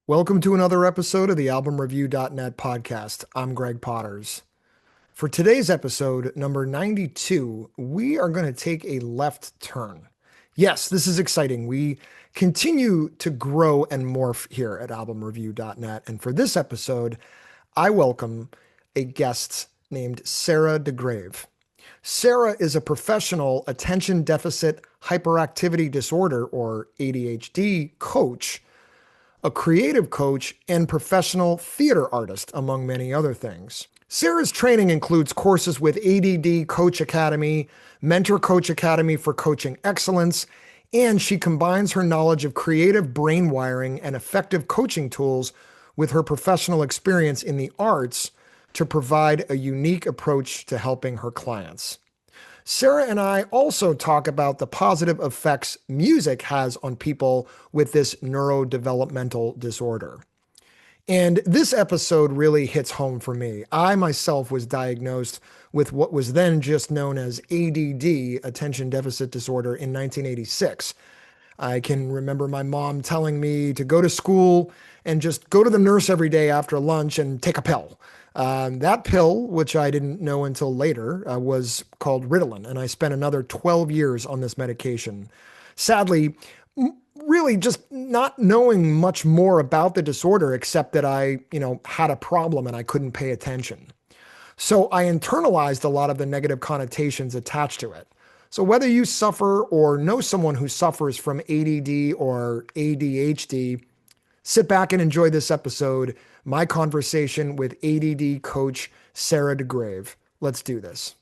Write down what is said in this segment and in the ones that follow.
Welcome to another episode of the AlbumReview.net podcast. I'm Greg Potters. For today's episode, number 92, we are going to take a left turn. Yes, this is exciting. We continue to grow and morph here at AlbumReview.net. And for this episode, I welcome a guest named Sarah Degrave. Sarah is a professional attention deficit hyperactivity disorder, or ADHD coach, a creative coach, and professional theater artist, among many other things. Sarah's training includes courses with ADD Coach Academy, MentorCoach Academy for Coaching Excellence, and she combines her knowledge of creative brain wiring and effective coaching tools with her professional experience in the arts to provide a unique approach to helping her clients. Sarah and I also talk about the positive effects music has on people with this neurodevelopmental disorder. And this episode really hits home for me. I myself was diagnosed with what was then just known as ADD, Attention Deficit Disorder, in 1986. I can remember my mom telling me to go to school and just go to the nurse every day after lunch and take a pill. That pill, which I didn't know until later, was called Ritalin, and I spent another 12 years on this medication. Sadly, really just not knowing much more about the disorder except that I, had a problem and I couldn't pay attention. So I internalized a lot of the negative connotations attached to it. So whether you suffer or know someone who suffers from ADD or ADHD, sit back and enjoy this episode, my conversation with ADD coach Sarah Degrave. Let's do this.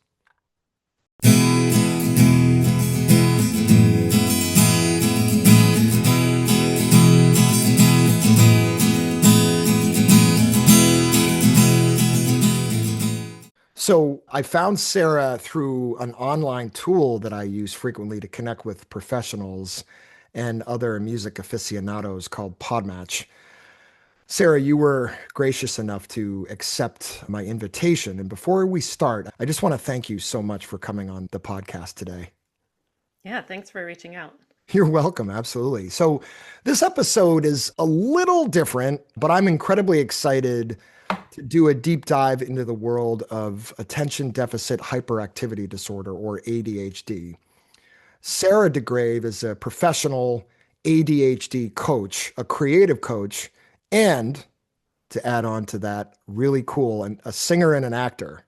So I found Sarah through an online tool that I use frequently to connect with professionals and other music aficionados called Podmatch. Sarah, you were gracious enough to accept my invitation. And before we start, I just want to thank you so much for coming on the podcast today. Yeah, thanks for reaching out. You're welcome. Absolutely. So this episode is a little different, but I'm incredibly excited to do a deep dive into the world of attention deficit hyperactivity disorder, or ADHD. Sarah Degrave is a professional ADHD coach, a creative coach, and to add on to that, really cool, and a singer and an actor.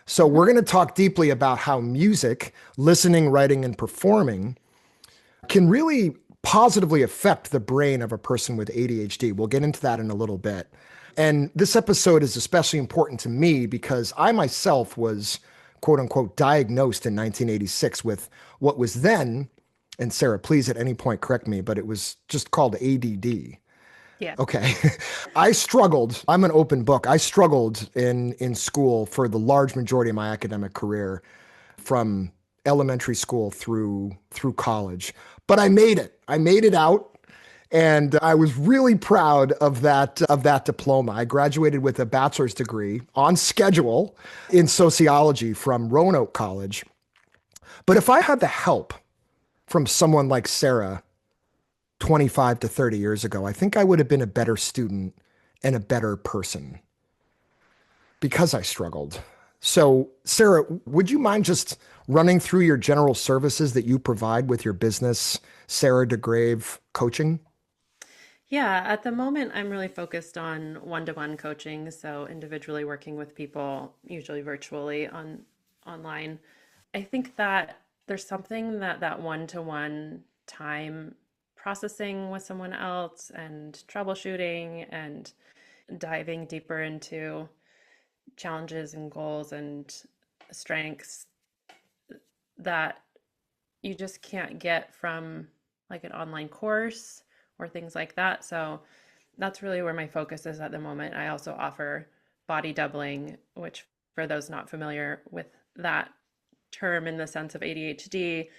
So we're going to talk deeply about how music, listening, writing, and performing can really positively affect the brain of a person with ADHD. We'll get into that in a little bit. And this episode is especially important to me because I myself was, quote unquote, diagnosed in 1986 with what was then, and Sarah, please at any point correct me, but it was just called ADD. Yeah. Okay. I struggled. I'm an open book. I struggled in school for the large majority of my academic career, from elementary school through college. But I made it. I made it out, and I was really proud of that diploma. I graduated with a bachelor's degree on schedule in sociology from Roanoke College. But if I had the help from someone like Sarah 25 to 30 years ago, I think I would have been a better student and a better person because I struggled. So, Sarah, would you mind just running through your general services that you provide with your business, Sarah Degrave Coaching? Yeah, at the moment, I'm really focused on one-to-one coaching, so individually working with people, usually virtually online. I think that there's something that one-to-one time processing with someone else and troubleshooting and diving deeper into challenges and goals and strengths that you just can't get from like an online course or things like that. So that's really where my focus is at the moment. I also offer body doubling, which, for those not familiar with that term in the sense of ADHD,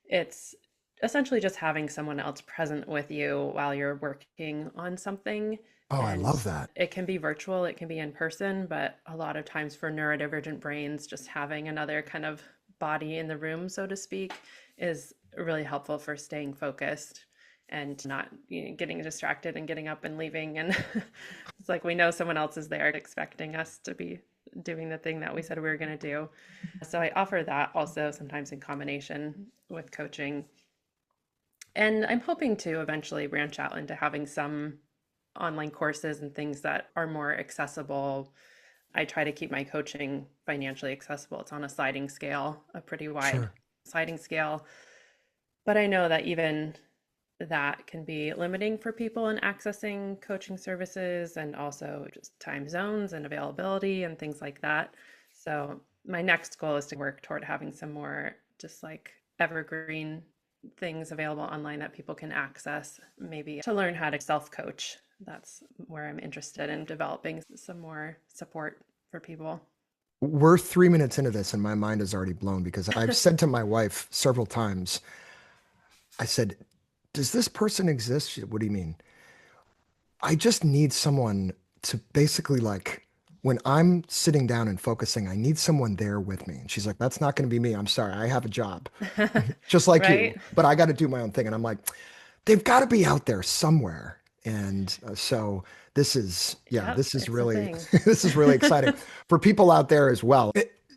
it's essentially just having someone else present with you while you're working on something. Oh, I And love that. it can be virtual, it can be in person, but a lot of times for neurodivergent brains, just having another kind of body in the room, so to speak, is really helpful for staying focused and not getting distracted and getting up and leaving. And it's like we know someone else is there expecting us to be doing the thing that we said we were going to do. So I offer that also sometimes in combination with coaching. And I'm hoping to eventually branch out into having some online courses and things that are more accessible. I try to keep my coaching financially accessible. It's on a sliding scale, a pretty wide Sure. sliding scale. But I know that even that can be limiting for people in accessing coaching services and also just time zones and availability and things like that. So, my next goal is to work toward having some more just like evergreen things available online that people can access, maybe to learn how to self coach. That's where I'm interested in developing some more support for people. We're 3 minutes into this and my mind is already blown because I've said to my wife several times, I said, does this person exist? She said, what do you mean? I just need someone to basically like when I'm sitting down and focusing, I need someone there with me. And she's like, that's not going to be me. I'm sorry. I have a job just like you, Right? but I got to do my own thing. And I'm like, they've got to be out there somewhere. And so yeah, Yep, this is it's a really, thing. this is really exciting for people out there as well.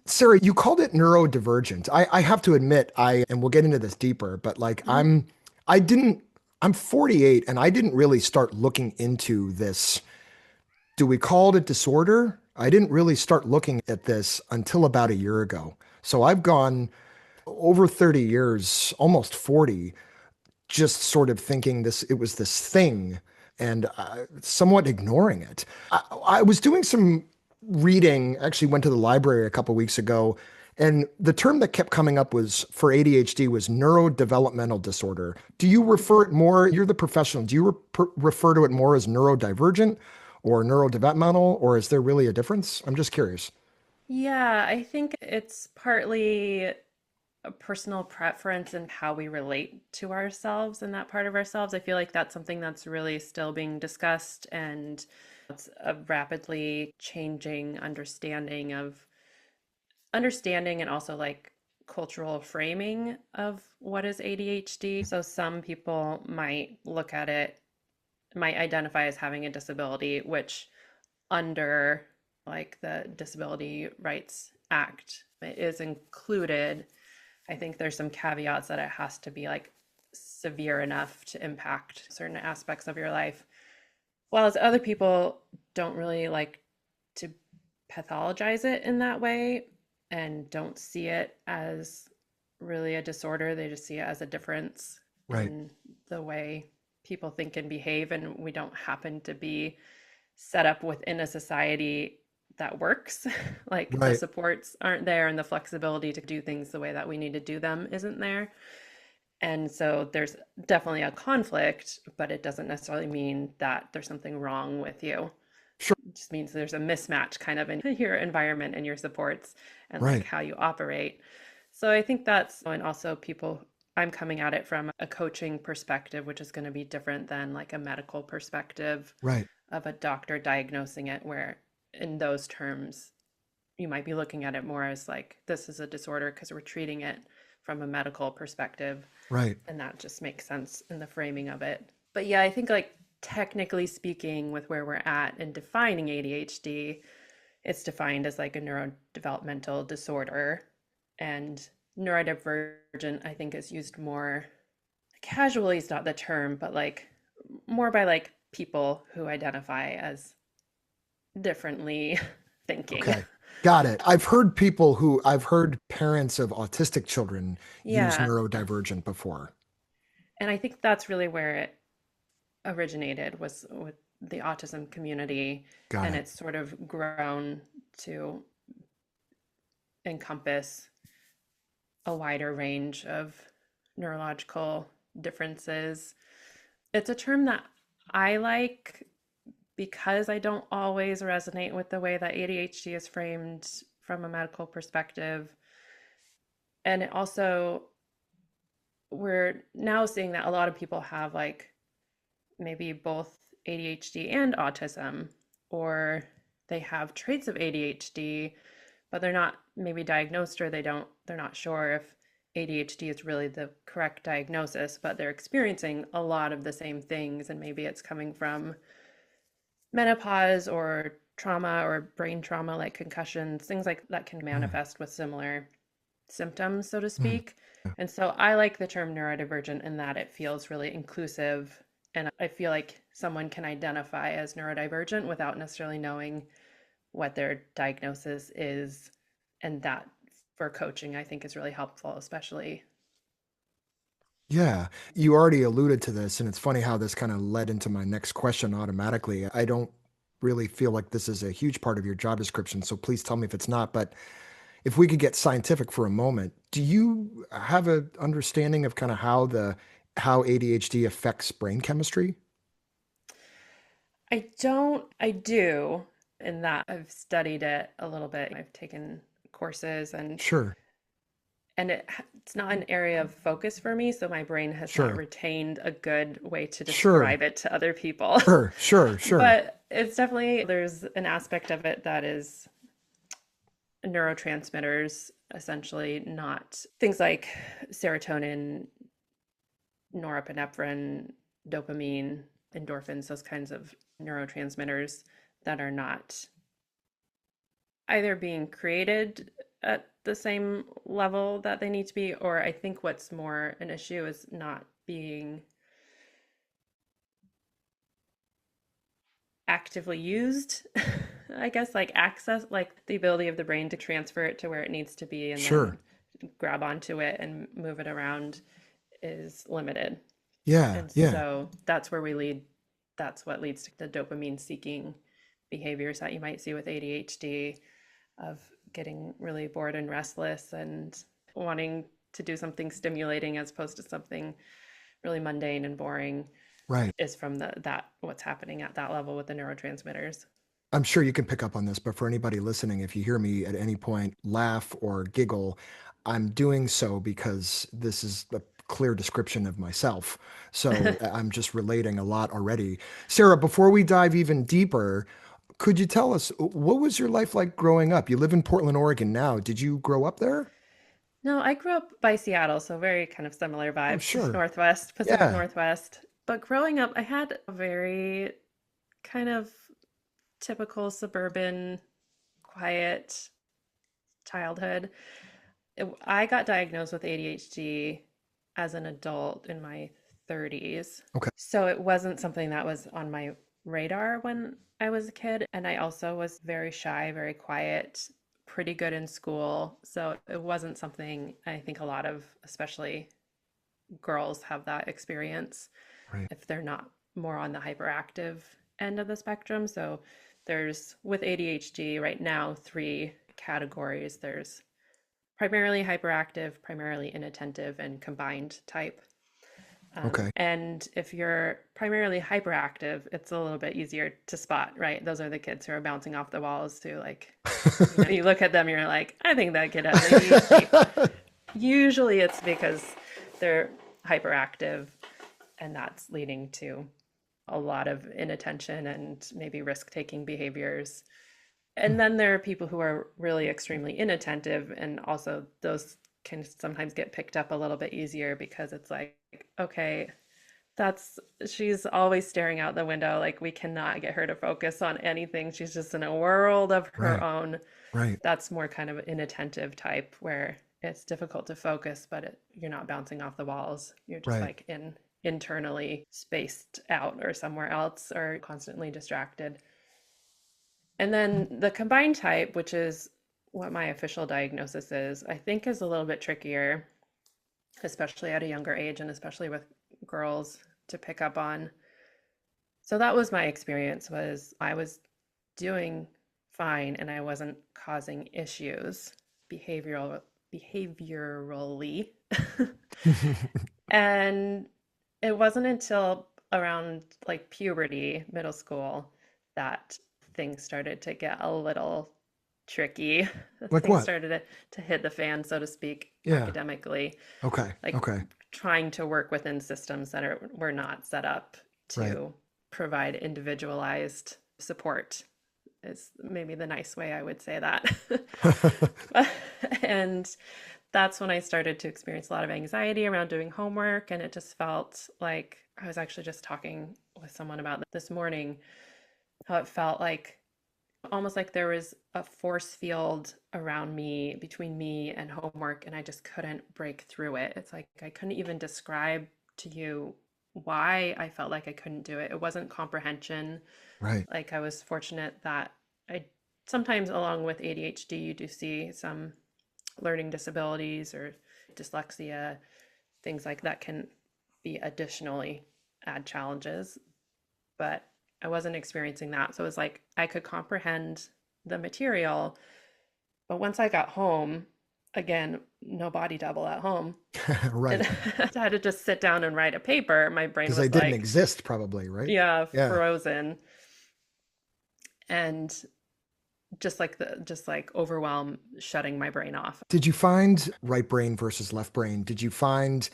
Sarah, you called it neurodivergent. I have to admit, and we'll get into this deeper, but like Mhm. I didn't, I'm 48 and I didn't really start looking into this. Do we call it a disorder? I didn't really start looking at this until about a year ago. So I've gone over 30 years, almost 40, just sort of thinking it was this thing and somewhat ignoring it. I was doing some reading, actually went to the library a couple weeks ago, and the term that kept coming up was for ADHD was neurodevelopmental disorder. Do you refer it more, you're the professional, do you refer to it more as neurodivergent or neurodevelopmental, or is there really a difference? I'm just curious. Yeah, I think it's partly a personal preference and how we relate to ourselves and that part of ourselves. I feel like that's something that's really still being discussed, and it's a rapidly changing understanding and also like cultural framing of what is ADHD. So some people might identify as having a disability, which under like the Disability Rights Act it is included. I think there's some caveats that it has to be like severe enough to impact certain aspects of your life. While as other people don't really like to pathologize it in that way and don't see it as really a disorder. They just see it as a difference Right, in the way people think and behave. And we don't happen to be set up within a society that works. Like the right, supports aren't there and the flexibility to do things the way that we need to do them isn't there. And so there's definitely a conflict, but it doesn't necessarily mean that there's something wrong with you. sure, It just means there's a mismatch kind of in your environment and your supports and like right. how you operate. So I think that's, and also people, I'm coming at it from a coaching perspective, which is going to be different than like a medical perspective Right. of a doctor diagnosing it, where in those terms, you might be looking at it more as like, this is a disorder because we're treating it from a medical perspective. Right. And that just makes sense in the framing of it. But yeah, I think like technically speaking, with where we're at in defining ADHD, it's defined as like a neurodevelopmental disorder. And neurodivergent, I think, is used more casually, is not the term, but like more by like people who identify as differently thinking. Okay. Got it. I've heard parents of autistic children use Yeah. neurodivergent before. And I think that's really where it originated, was with the autism community. Got And it. it's sort of grown to encompass a wider range of neurological differences. It's a term that I like because I don't always resonate with the way that ADHD is framed from a medical perspective. And it also, we're now seeing that a lot of people have like maybe both ADHD and autism, or they have traits of ADHD, but they're not maybe diagnosed, or they're not sure if ADHD is really the correct diagnosis, but they're experiencing a lot of the same things. And maybe it's coming from menopause or trauma or brain trauma like concussions, things like that can Mm, manifest with similar symptoms, so to mm. speak. And so I like the term neurodivergent in that it feels really inclusive. And I feel like someone can identify as neurodivergent without necessarily knowing what their diagnosis is. And that for coaching, I think is really helpful, especially. Yeah, you already alluded to this, and it's funny how this kind of led into my next question automatically. I don't really feel like this is a huge part of your job description, so please tell me if it's not. But if we could get scientific for a moment, do you have an understanding of kind of how ADHD affects brain chemistry? I don't, I do, in that I've studied it a little bit. I've taken courses Sure, and it's not an area of focus for me, so my brain has not sure, retained a good way to sure, describe it to other people. sure. But it's definitely, there's an aspect of it that is neurotransmitters, essentially, not things like serotonin, norepinephrine, dopamine, endorphins, those kinds of neurotransmitters that are not either being created at the same level that they need to be, or I think what's more an issue is not being actively used. I guess like access, like the ability of the brain to transfer it to where it needs to be and then Sure. grab onto it and move it around is limited. Yeah, And yeah, so that's where we lead. That's what leads to the dopamine seeking behaviors that you might see with ADHD of getting really bored and restless and wanting to do something stimulating as opposed to something really mundane and boring right. is from that what's happening at that level with the neurotransmitters. I'm sure you can pick up on this, but for anybody listening, if you hear me at any point laugh or giggle, I'm doing so because this is a clear description of myself. So I'm just relating a lot already. Sarah, before we dive even deeper, could you tell us what was your life like growing up? You live in Portland, Oregon now. Did you grow up there? No, I grew up by Seattle, so very kind of similar Oh, vibes, sure. Northwest, Pacific Yeah. Northwest. But growing up, I had a very kind of typical suburban, quiet childhood. I got diagnosed with ADHD as an adult in my 30s. Okay. So it wasn't something that was on my radar when I was a kid. And I also was very shy, very quiet, pretty good in school. So it wasn't something I think a lot of, especially girls, have that experience Right. if they're not more on the hyperactive end of the spectrum. So there's with ADHD right now three categories. There's primarily hyperactive, primarily inattentive, and combined type. Okay. And if you're primarily hyperactive, it's a little bit easier to spot, right? Those are the kids who are bouncing off the walls to like, you look at them, you're like, I think that kid has ADHD. Usually it's because they're hyperactive and that's leading to a lot of inattention and maybe risk taking behaviors. And then there are people who are really extremely inattentive, and also those can sometimes get picked up a little bit easier because it's like, okay, that's she's always staring out the window. Like we cannot get her to focus on anything. She's just in a world of her Right. own. Right. That's more kind of inattentive type where it's difficult to focus, but you're not bouncing off the walls. You're just Right. like internally spaced out or somewhere else or constantly distracted. And then the combined type, which is what my official diagnosis is, I think is a little bit trickier, especially at a younger age and especially with girls to pick up on. So that was my experience was I was doing fine and I wasn't causing issues behaviorally. And it wasn't until around like puberty, middle school, that things started to get a little tricky. Like Things what? started to hit the fan, so to speak, Yeah. academically, Okay. like Okay. trying to work within systems that were not set up Right. to provide individualized support is maybe the nice way I would say that. And that's when I started to experience a lot of anxiety around doing homework. And it just felt like I was actually just talking with someone about this morning, how it felt like almost like there was a force field around me, between me and homework, and I just couldn't break through it. It's like I couldn't even describe to you why I felt like I couldn't do it. It wasn't comprehension. Right. Like I was fortunate that I sometimes, along with ADHD, you do see some learning disabilities or dyslexia, things like that can be additionally add challenges. But I wasn't experiencing that. So it was like I could comprehend the material. But once I got home, again, no body double at home, and Right. I had to just sit down and write a paper. My brain Because they was didn't like, exist probably, right? yeah, Yeah. frozen. And just like overwhelm shutting my brain off. Did you find right brain versus left brain? Did you find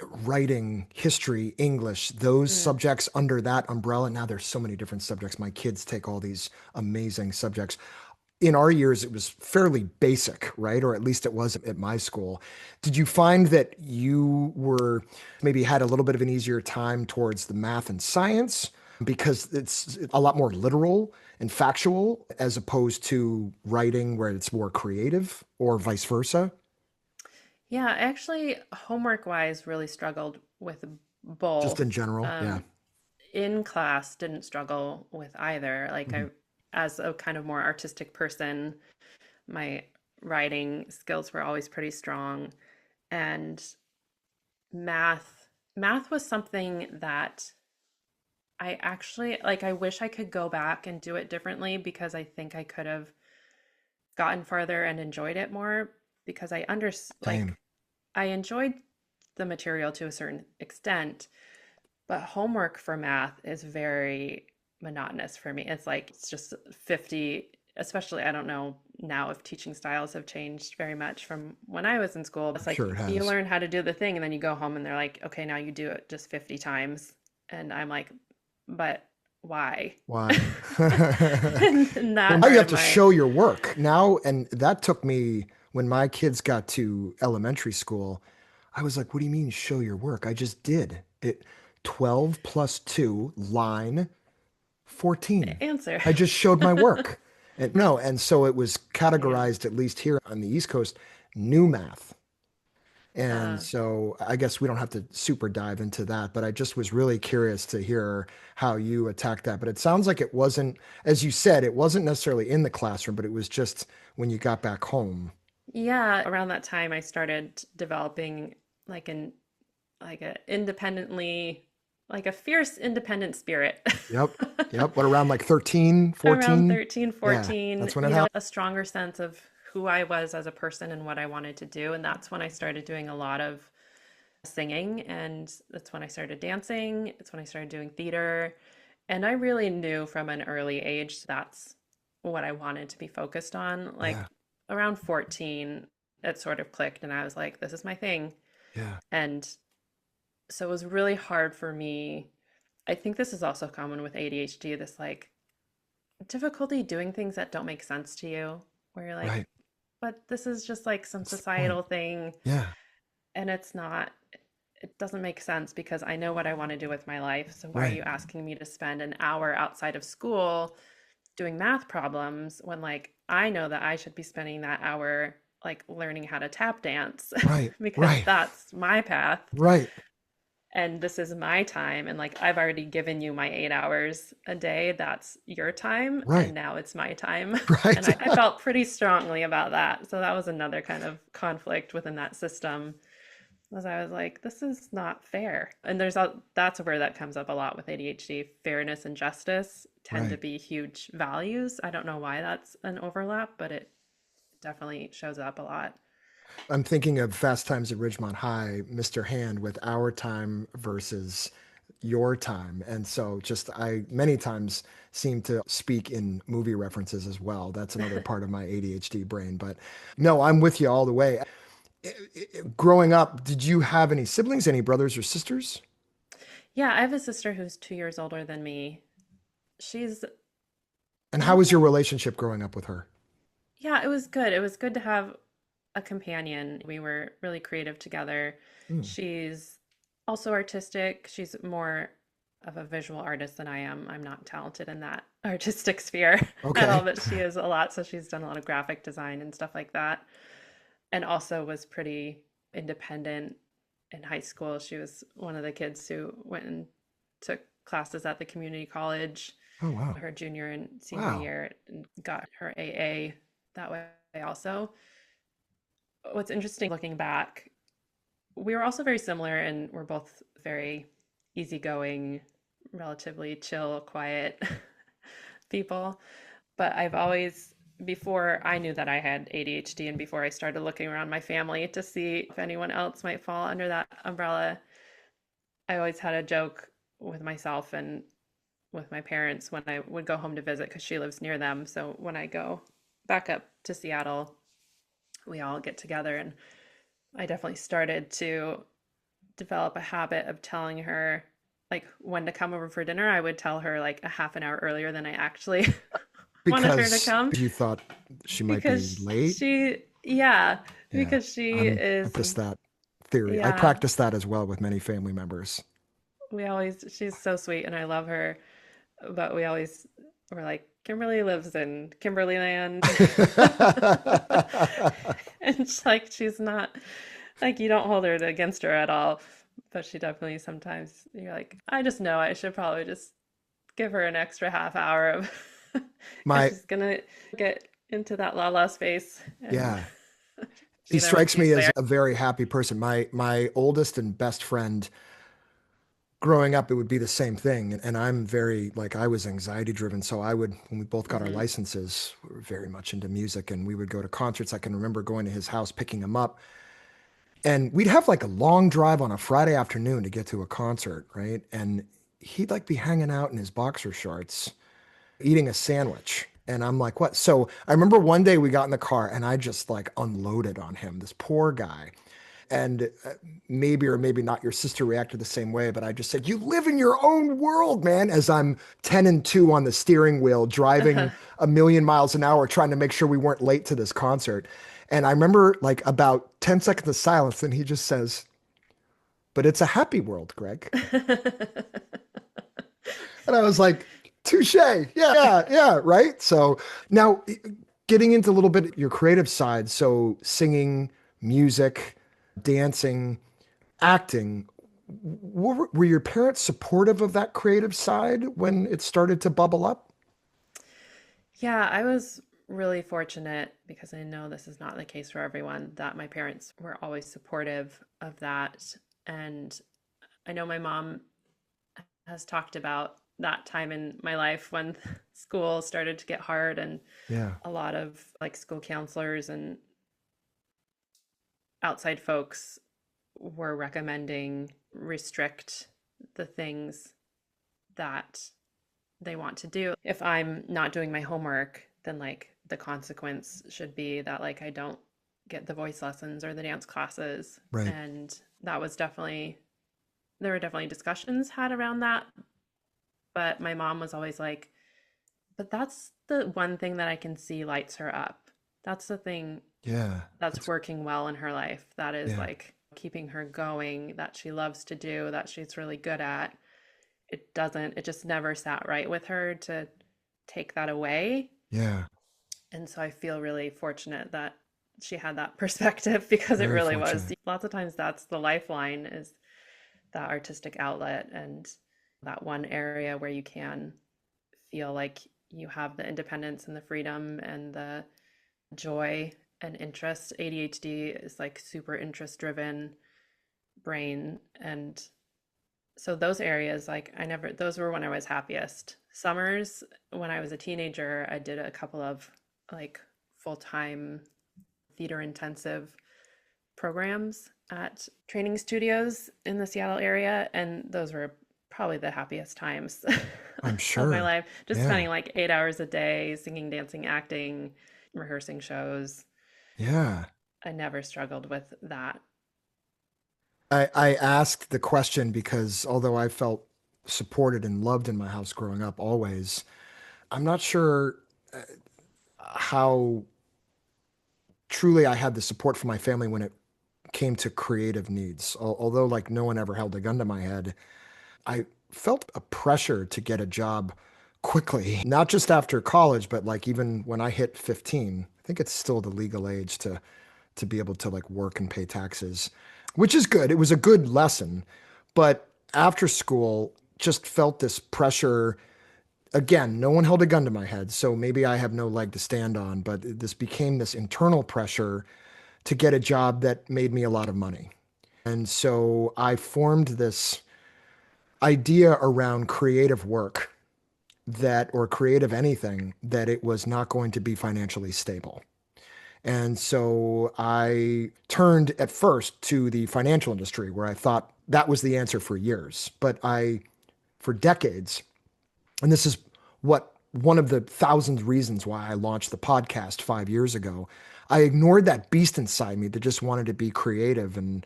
writing, history, English, those Mm. subjects under that umbrella? Now there's so many different subjects. My kids take all these amazing subjects. In our years, it was fairly basic, right? Or at least it was at my school. Did you find that you were maybe had a little bit of an easier time towards the math and science because it's a lot more literal and factual as opposed to writing where it's more creative or vice versa? Yeah, actually, homework wise, really struggled with Just in both. general? Yeah. In class, didn't struggle with either. Like Mhm. as a kind of more artistic person, my writing skills were always pretty strong. And math was something that I actually like. I wish I could go back and do it differently because I think I could have gotten farther and enjoyed it more because Same. I enjoyed the material to a certain extent, but homework for math is very monotonous for me. It's like it's just 50, especially I don't know now if teaching styles have changed very much from when I was in school. It's Sure like it you has. learn how to do the thing and then you go home and they're like, okay, now you do it just 50 times. And I'm like, but why? Why? And Well, that now you part have of to my, show your work now. And that took me when my kids got to elementary school. I was like, what do you mean show your work? I just did it. 12 plus 2, line 14. answer. I just showed my work. And no, and so it was Yeah. categorized, at least here on the East Coast, new math. And Uh, so I guess we don't have to super dive into that, but I just was really curious to hear how you attacked that. But it sounds like it wasn't, as you said, it wasn't necessarily in the classroom, but it was just when you got back home. yeah, around that time I started developing like an like a independently like a fierce independent spirit. Yep. Yep. What around like 13, Around 14? 13, Yeah, 14, that's when it happened. a stronger sense of who I was as a person and what I wanted to do. And that's when I started doing a lot of singing. And that's when I started dancing. It's when I started doing theater. And I really knew from an early age that's what I wanted to be focused on. Like Yeah. around 14, it sort of clicked, and I was like, this is my thing. Yeah. And so it was really hard for me. I think this is also common with ADHD, this like difficulty doing things that don't make sense to you, where you're like, Right. but this is just like some That's the point. societal thing, Yeah. and it's not, it doesn't make sense because I know what I want to do with my life. So why are Right. you asking me to spend an hour outside of school doing math problems when like I know that I should be spending that hour like learning how to tap dance Right. because Right. that's my path Right. and this is my time, and like I've already given you my 8 hours a day, that's your time, and Right. now it's my time. Right. And I felt pretty strongly about that, so that was another kind of conflict within that system, as I was like, this is not fair. And that's where that comes up a lot with ADHD. Fairness and justice tend to Right. be huge values. I don't know why that's an overlap, but it definitely shows up a lot. I'm thinking of Fast Times at Ridgemont High, Mr. Hand with our time versus your time. And so just I many times seem to speak in movie references as well. That's another part of my ADHD brain. But no, I'm with you all the way. Growing up, did you have any siblings, any brothers or sisters? Yeah, I have a sister who's 2 years older than me. She's And how was your nothing. relationship growing up with her? Yeah, it was good. It was good to have. a companion. We were really creative together. Mm, She's also artistic. She's more of a visual artist than I am. I'm not talented in that artistic sphere at all, okay. but she is a lot. So she's done a lot of graphic design and stuff like that. And also was pretty independent in high school. She was one of the kids who went and took classes at the community college Oh, wow. her junior and senior Wow. year and got her AA that way also. What's interesting looking back, we were also very similar and we're both very easygoing, relatively chill, quiet people. But I've always, before I knew that I had ADHD and before I started looking around my family to see if anyone else might fall under that umbrella, I always had a joke with myself and with my parents when I would go home to visit because she lives near them. So when I go back up to Seattle, we all get together. And I definitely started to develop a habit of telling her like when to come over for dinner. I would tell her like a half an hour earlier than I actually wanted her to Because come you thought she might be because late? yeah, Yeah. because she I'm is, practice that theory. I yeah, practice that as well with many family members. she's so sweet and I love her. But we always were like, Kimberly lives in Kimberly land. And it's like, she's not, like, you don't hold her against her at all. But she definitely sometimes, you're like, I just know I should probably just give her an extra half hour of, because My, she's going to get into that la la space and yeah. He be there when strikes me she's as there. a very happy person. My oldest and best friend growing up, it would be the same thing. And I'm very, like, I was anxiety driven. So I would, when we both got our Hmm. licenses, we were very much into music and we would go to concerts. I can remember going to his house, picking him up, and we'd have like a long drive on a Friday afternoon to get to a concert, right? And he'd like be hanging out in his boxer shorts, eating a sandwich. And I'm like, what? So I remember one day we got in the car and I just like unloaded on him, this poor guy. And maybe or maybe not your sister reacted the same way, but I just said, you live in your own world, man, as I'm 10 and 2 on the steering wheel, driving a million miles an hour, trying to make sure we weren't late to this concert. And I remember like about 10 seconds of silence, and he just says, but it's a happy world, Greg. And I was like, touche. Yeah, right. So now getting into a little bit your creative side. So singing, music, dancing, acting. Were your parents supportive of that creative side when it started to bubble up? Yeah, I was really fortunate because I know this is not the case for everyone, that my parents were always supportive of that. And I know my mom has talked about that time in my life when school started to get hard and Yeah, a lot of like school counselors and outside folks were recommending restrict the things that they want to do. If I'm not doing my homework, then like the consequence should be that like I don't get the voice lessons or the dance classes. right. And that was definitely, there were definitely discussions had around that. But my mom was always like, but that's the one thing that I can see lights her up. That's the thing Yeah, that's that's working well in her life. That is yeah, like keeping her going, that she loves to do, that she's really good at. It just never sat right with her to take that away. yeah. And so I feel really fortunate that she had that perspective because it Very really was. fortunate. Lots of times that's the lifeline is that artistic outlet and that one area where you can feel like you have the independence and the freedom and the joy and interest. ADHD is like super interest driven brain. And so those areas, like I never, those were when I was happiest. Summers, when I was a teenager, I did a couple of like full time theater intensive programs at training studios in the Seattle area. And those were probably the happiest times I'm of my sure. life. Just Yeah, spending like 8 hours a day singing, dancing, acting, rehearsing shows. yeah. I never struggled with that. I asked the question because although I felt supported and loved in my house growing up always, I'm not sure how truly I had the support from my family when it came to creative needs. Although like no one ever held a gun to my head, I felt a pressure to get a job quickly, not just after college, but like even when I hit 15. I think it's still the legal age to be able to like work and pay taxes, which is good. It was a good lesson, but after school just felt this pressure. Again, no one held a gun to my head, so maybe I have no leg to stand on, but this became this internal pressure to get a job that made me a lot of money. And so I formed this idea around creative work that, or creative anything, that it was not going to be financially stable. And so I turned at first to the financial industry where I thought that was the answer for years. But for decades, and this is what one of the thousand reasons why I launched the podcast 5 years ago, I ignored that beast inside me that just wanted to be creative and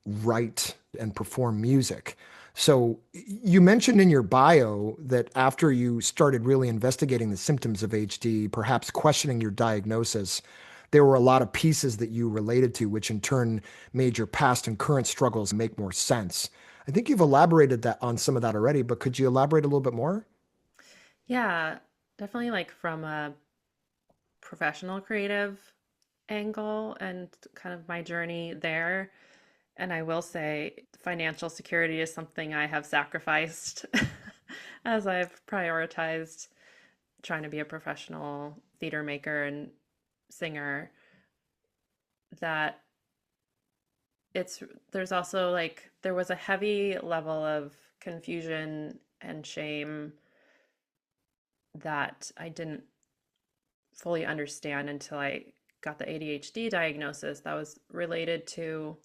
write and perform music. So you mentioned in your bio that after you started really investigating the symptoms of HD, perhaps questioning your diagnosis, there were a lot of pieces that you related to, which in turn made your past and current struggles make more sense. I think you've elaborated that on some of that already, but could you elaborate a little bit more? Yeah, definitely like from a professional creative angle and kind of my journey there. And I will say financial security is something I have sacrificed as I've prioritized trying to be a professional theater maker and singer. That it's there's also like there was a heavy level of confusion and shame that I didn't fully understand until I got the ADHD diagnosis that was related to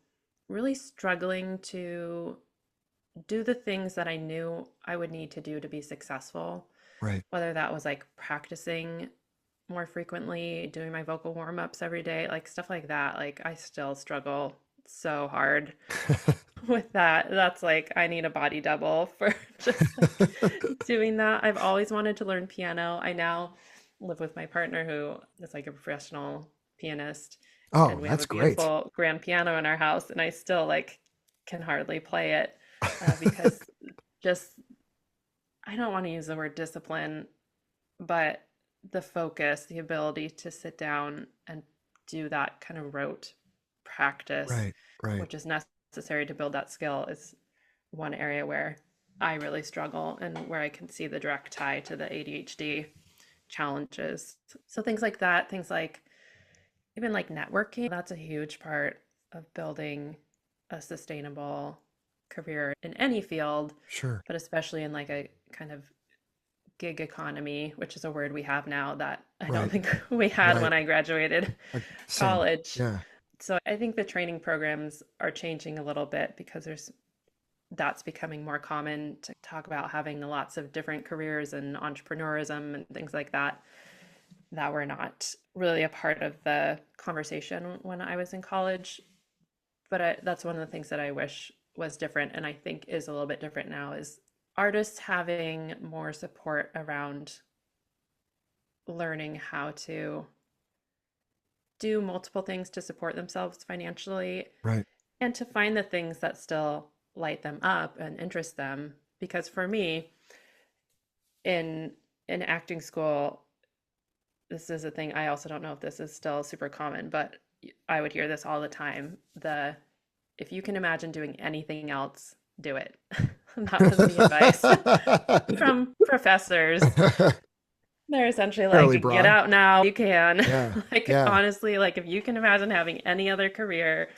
really struggling to do the things that I knew I would need to do to be successful, Right. whether that was like practicing more frequently, doing my vocal warm ups every day, like stuff like that. Like I still struggle so hard with that. That's like I need a body double for just like doing that. I've always wanted to learn piano. I now live with my partner who is like a professional pianist and Oh, we have that's a great. beautiful grand piano in our house and I still like can hardly play it because just I don't want to use the word discipline, but the focus, the ability to sit down and do that kind of rote practice, Right, right. which is necessary to build that skill, is one area where I really struggle and where I can see the direct tie to the ADHD challenges. So things like that, things like even like networking, that's a huge part of building a sustainable career in any field, Sure. but especially in like a kind of gig economy, which is a word we have now that I don't Right, think we had right. when I graduated Same. college. Yeah. So I think the training programs are changing a little bit because there's that's becoming more common to talk about having lots of different careers and entrepreneurism and things like that that were not really a part of the conversation when I was in college. But that's one of the things that I wish was different and I think is a little bit different now is artists having more support around learning how to do multiple things to support themselves financially Right. and to find the things that still light them up and interest them. Because for me, in acting school, this is a thing I also don't know if this is still super common, but I would hear this all the time. The if you can imagine doing anything else, do it. That was the advice from professors. They're essentially Fairly like, get broad. out now, you can. Yeah. Like, Yeah. honestly, like, if you can imagine having any other career,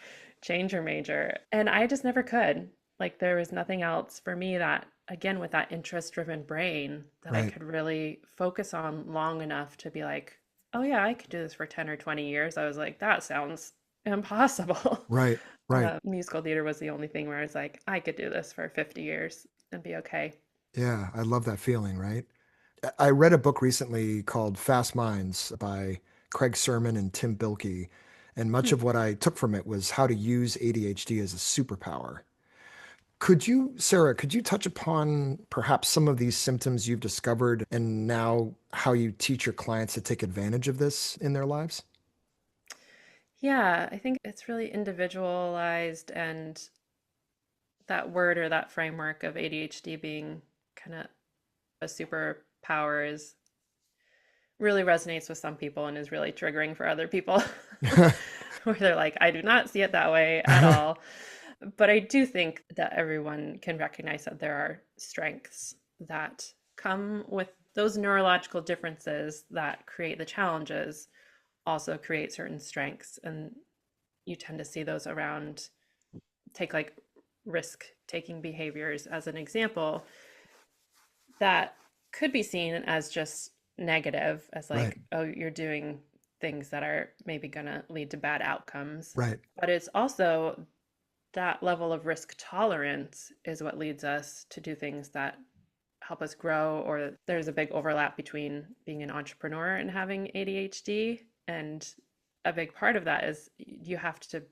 change your major. And I just never could. Like, there was nothing else for me that, again, with that interest driven brain, that I Right. could really focus on long enough to be like, oh, yeah, I could do this for 10 or 20 years. I was like, that sounds impossible. Right. Right. Musical theater was the only thing where I was like, I could do this for 50 years and be okay. Yeah. I love that feeling, right? I read a book recently called Fast Minds by Craig Sermon and Tim Bilkey. And much Hmm. of what I took from it was how to use ADHD as a superpower. Could you, Sarah, could you touch upon perhaps some of these symptoms you've discovered and now how you teach your clients to take advantage of this in their lives? Yeah, I think it's really individualized, and that word or that framework of ADHD being kind of a superpower is really resonates with some people and is really triggering for other people where they're like, I do not see it that way at all. But I do think that everyone can recognize that there are strengths that come with those neurological differences that create the challenges, also create certain strengths. And you tend to see those around, take like risk taking behaviors as an example, that could be seen as just negative, as Right, like, oh, you're doing things that are maybe going to lead to bad outcomes. right. But it's also that level of risk tolerance is what leads us to do things that help us grow. Or there's a big overlap between being an entrepreneur and having ADHD. And a big part of that is you have to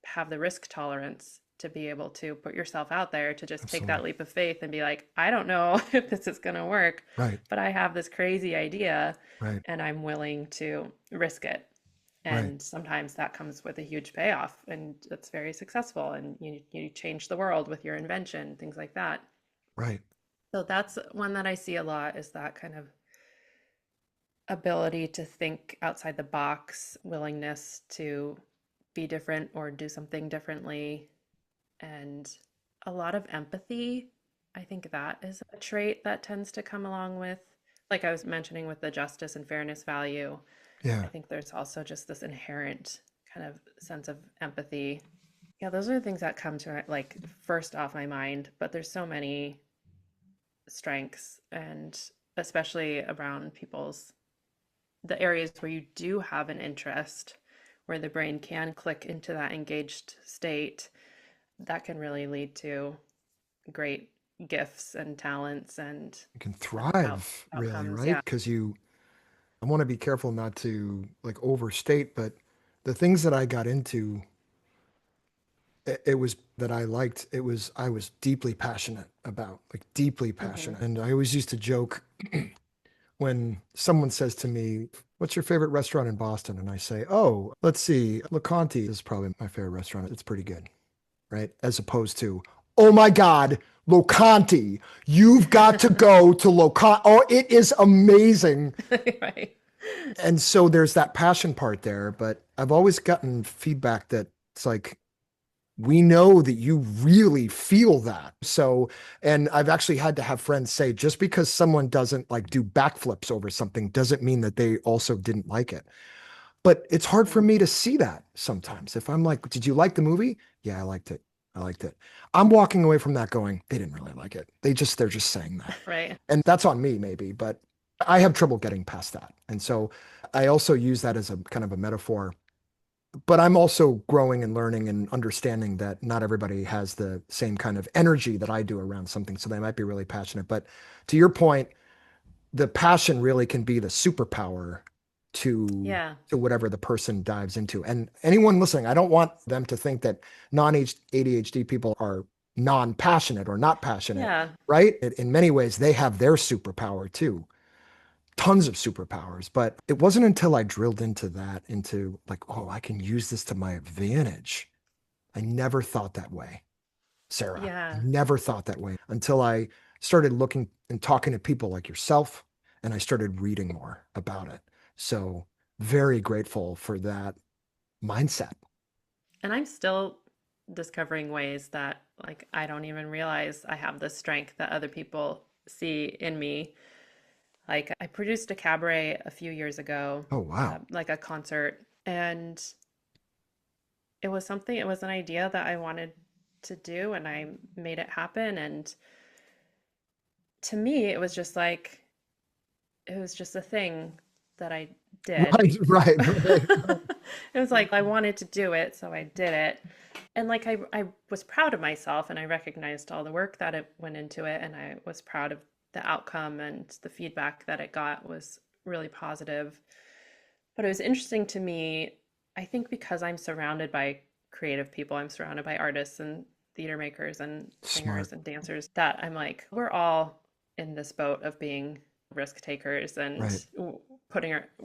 have the risk tolerance to be able to put yourself out there, to just take that Absolutely. leap of faith and be like, I don't know if this is going to work, Right, but I have this crazy idea right, and I'm willing to risk it. right, And sometimes that comes with a huge payoff and it's very successful, and you change the world with your invention, things like that. right. So that's one that I see a lot, is that kind of ability to think outside the box, willingness to be different or do something differently, and a lot of empathy. I think that is a trait that tends to come along with, like I was mentioning with the justice and fairness value. I Yeah. think there's also just this inherent kind of sense of empathy. Yeah, those are the things that come to like first off my mind, but there's so many strengths, and especially around people's the areas where you do have an interest, where the brain can click into that engaged state, that can really lead to great gifts and talents and You can out, thrive really, outcomes. right? Yeah. Because I want to be careful not to like overstate, but the things that I got into, it was that I liked, I was deeply passionate about, like deeply Hmm. passionate. And I always used to joke when someone says to me, "What's your favorite restaurant in Boston?" And I say, "Oh, let's see, La Conti is probably my favorite restaurant. It's pretty good." Right? As opposed to, "Oh my God, Locanti, you've got to go to Locanti. Oh, it is amazing." Right. And so there's that passion part there, but I've always gotten feedback that it's like, we know that you really feel that. So, and I've actually had to have friends say, just because someone doesn't like do backflips over something doesn't mean that they also didn't like it. But it's hard for Mhm. me to see that sometimes. If I'm like, did you like the movie? Yeah, I liked it. I liked it. I'm walking away from that going, they didn't really like it. They're just saying that. Right. And that's on me, maybe, but I have trouble getting past that. And so I also use that as a kind of a metaphor. But I'm also growing and learning and understanding that not everybody has the same kind of energy that I do around something. So they might be really passionate. But to your point, the passion really can be the superpower to Yeah. to whatever the person dives into. And anyone listening, I don't want them to think that non-ADHD people are non-passionate or not passionate, Yeah. right? In many ways, they have their superpower too. Tons of superpowers, but it wasn't until I drilled into that, into like, oh, I can use this to my advantage. I never thought that way, Sarah. I Yeah. never thought that way until I started looking and talking to people like yourself, and I started reading more about it. So, very grateful for that mindset. And I'm still discovering ways that like I don't even realize I have the strength that other people see in me. Like I produced a cabaret a few years ago, Oh, wow. like a concert, and it was an idea that I wanted to do, and I made it happen. And to me, it was just like, it was just a thing that I did. Right, right, right. It was like I wanted to do it, so I did it. And like I was proud of myself, and I recognized all the work that it went into it, and I was proud of the outcome, and the feedback that it got was really positive. But it was interesting to me, I think because I'm surrounded by creative people, I'm surrounded by artists and theater makers and Smart. singers and dancers, that I'm like, we're all in this boat of being risk takers and Right,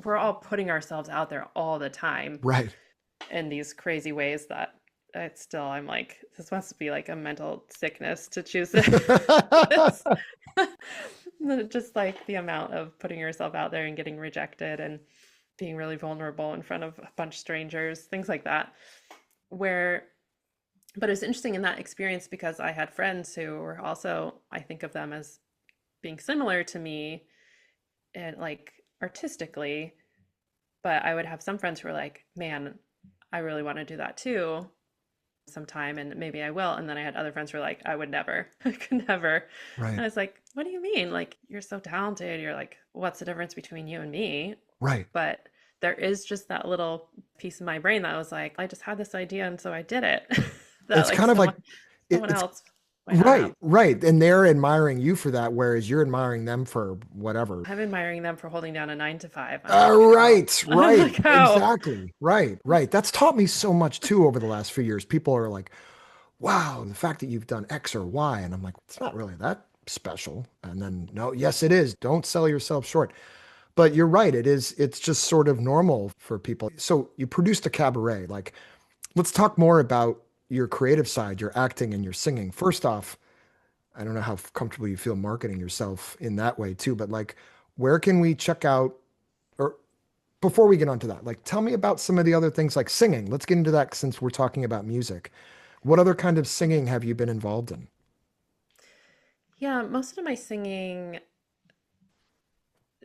we're all putting ourselves out there all the time. right. in these crazy ways that I'm like, this must be like a mental sickness to choose this. Just like the amount of putting yourself out there and getting rejected and being really vulnerable in front of a bunch of strangers, things like that. Where, but it's interesting in that experience because I had friends who were also, I think of them as being similar to me and like artistically, but I would have some friends who were like, man, I really want to do that too sometime and maybe I will. And then I had other friends who were like, I would never, I could never. And Right. I was like, what do you mean? Like, you're so talented. You're like, what's the difference between you and me? Right. But there is just that little piece of my brain that was like, I just had this idea and so I did it. That It's like kind of like someone it's else might not right, have. right. And they're admiring you for that, whereas you're admiring them for whatever. I'm admiring them for holding down a 9 to 5. I'm like, how? Right, I'm right. like, how? Exactly. Right, right. That's taught me so much too over the last few years. People are like, wow, the fact that you've done X or Y. And I'm like, it's not really that special. And then, no, yes, it is. Don't sell yourself short. But you're right. It is. It's just sort of normal for people. So you produced a cabaret. Like, let's talk more about your creative side, your acting and your singing. First off, I don't know how comfortable you feel marketing yourself in that way too, but like, where can we check out, or before we get onto that, like, tell me about some of the other things like singing. Let's get into that since we're talking about music. What other kind of singing have you been involved in? Yeah, most of my singing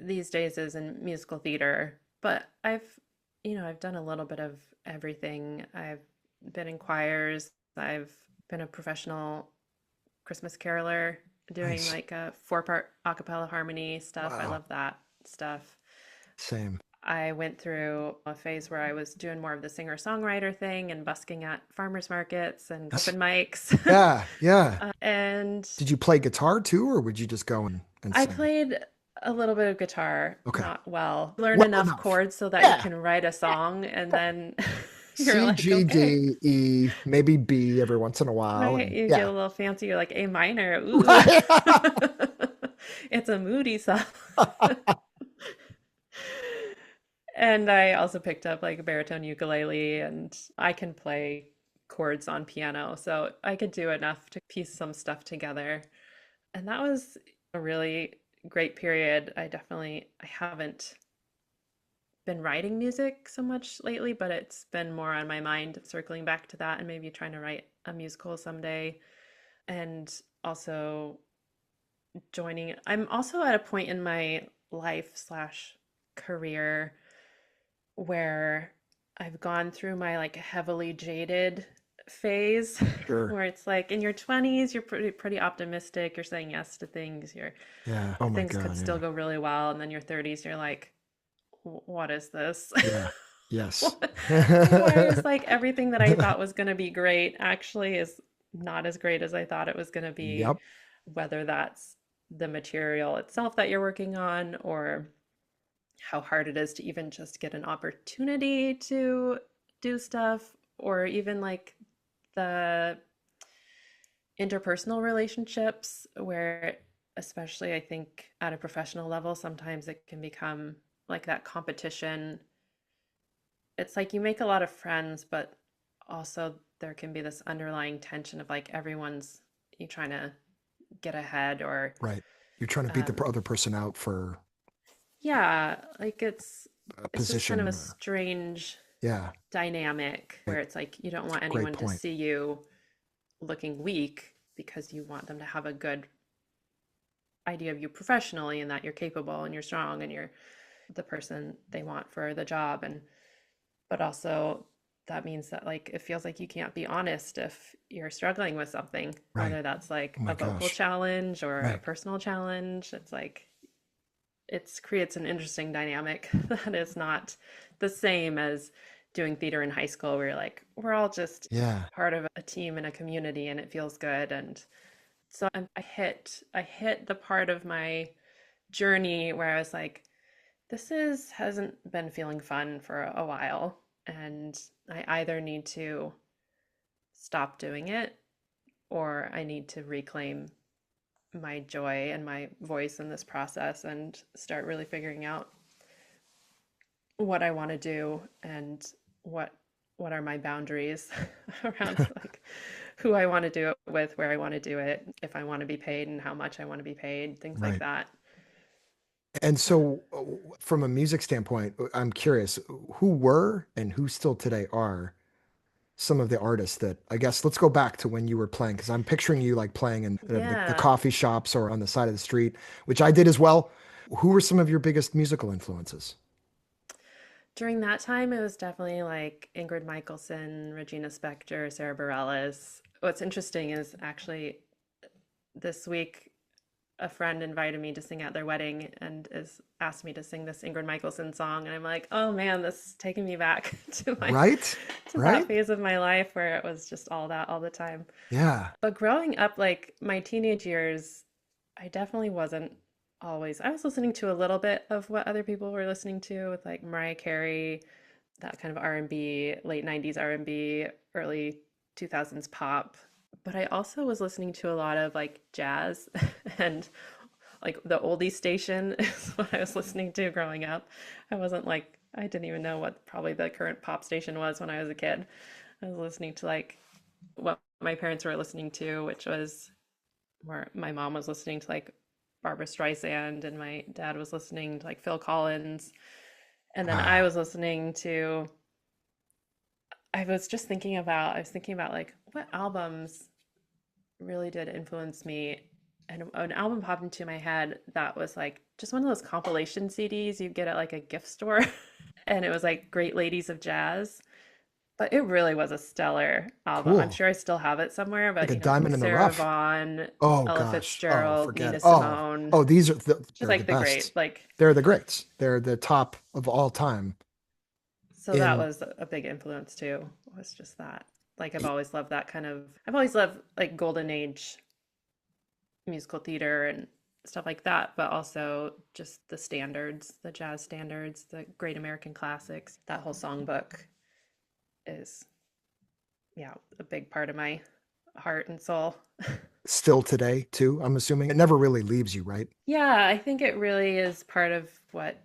these days is in musical theater, but I've done a little bit of everything. I've been in choirs. I've been a professional Christmas caroler doing Nice. like a 4-part a cappella harmony stuff. I Wow. love that stuff. Same. I went through a phase where I was doing more of the singer-songwriter thing and busking at farmers markets and That's, open mics. yeah, yeah. And Did you play guitar too, or would you just go and I sing? played a little bit of guitar, Okay. not well. Learn Well enough enough. chords so that you Yeah. can write a song and then you're C, like, G, okay, D, E, maybe B every once in a while. right. And You get yeah. a little fancy, you're like A minor. Ooh. Right. It's a moody song. And I also picked up like a baritone ukulele and I can play chords on piano. So I could do enough to piece some stuff together. And that was a really great period. I haven't been writing music so much lately, but it's been more on my mind circling back to that and maybe trying to write a musical someday. And also I'm also at a point in my life slash career where I've gone through my like heavily jaded phase Sure. where it's like in your 20s you're pretty optimistic, you're saying yes to things, you're Yeah. Oh my things could God. still Yeah. go really well, and then your 30s you're like, what is this? Yeah. Yes. Why is like everything that I thought was going to be great actually is not as great as I thought it was going to be, Yep. whether that's the material itself that you're working on or how hard it is to even just get an opportunity to do stuff, or even like the interpersonal relationships where, especially I think at a professional level, sometimes it can become like that competition. It's like you make a lot of friends, but also there can be this underlying tension of like everyone's you trying to get ahead or Right. You're trying to beat the um other person out for yeah, like a it's just kind of position a or, strange yeah. dynamic Right. where it's like you don't want Great anyone to point. see you looking weak because you want them to have a good idea of you professionally and that you're capable and you're strong and you're the person they want for the job. And but also that means that like it feels like you can't be honest if you're struggling with something, Right. whether that's like Oh my a vocal gosh. challenge or a Right. personal challenge. It's like it creates an interesting dynamic that is not the same as doing theater in high school where you're like we're all just Yeah. part of a team and a community and it feels good. And so I hit the part of my journey where I was like, this is hasn't been feeling fun for a while, and I either need to stop doing it or I need to reclaim my joy and my voice in this process and start really figuring out what I want to do and what what are my boundaries around like who I want to do it with, where I want to do it, if I want to be paid and how much I want to be paid, things like Right. that. And so, from a music standpoint, I'm curious who were and who still today are some of the artists that I guess let's go back to when you were playing because I'm picturing you like playing in the Yeah. coffee shops or on the side of the street, which I did as well. Who were some of your biggest musical influences? During that time, it was definitely like Ingrid Michaelson, Regina Spektor, Sarah Bareilles. What's interesting is actually this week a friend invited me to sing at their wedding and is asked me to sing this Ingrid Michaelson song, and I'm like, oh man, this is taking me back to my Right? to that Right? phase of my life where it was just all that all the time. Yeah. But growing up, like my teenage years, I definitely wasn't always. I was listening to a little bit of what other people were listening to with like Mariah Carey, that kind of R&B, late 90s R&B, early 2000s pop. But I also was listening to a lot of like jazz and like the oldie station is what I was listening to growing up. I wasn't like I didn't even know what probably the current pop station was when I was a kid. I was listening to like what my parents were listening to, which was where my mom was listening to like Barbara Streisand and my dad was listening to like Phil Collins. And then I Wow. was listening to I was thinking about like what albums really did influence me. And an album popped into my head that was like just one of those compilation CDs you get at like a gift store. And it was like Great Ladies of Jazz. But it really was a stellar album. I'm Cool. sure I still have it somewhere, Like but a you know, diamond in the Sarah rough. Vaughan, Oh Ella gosh. Oh, Fitzgerald, forget Nina it. Oh, Simone, oh, just they're the like the best. great, like They're the greats. They're the top of all time. so that In was a big influence too. Was just that. Like I've always loved like golden age musical theater and stuff like that, but also just the standards, the jazz standards, the great American classics. That whole songbook is, yeah, a big part of my heart and soul. still today too, I'm assuming. It never really leaves you, right? Yeah, I think it really is part of what,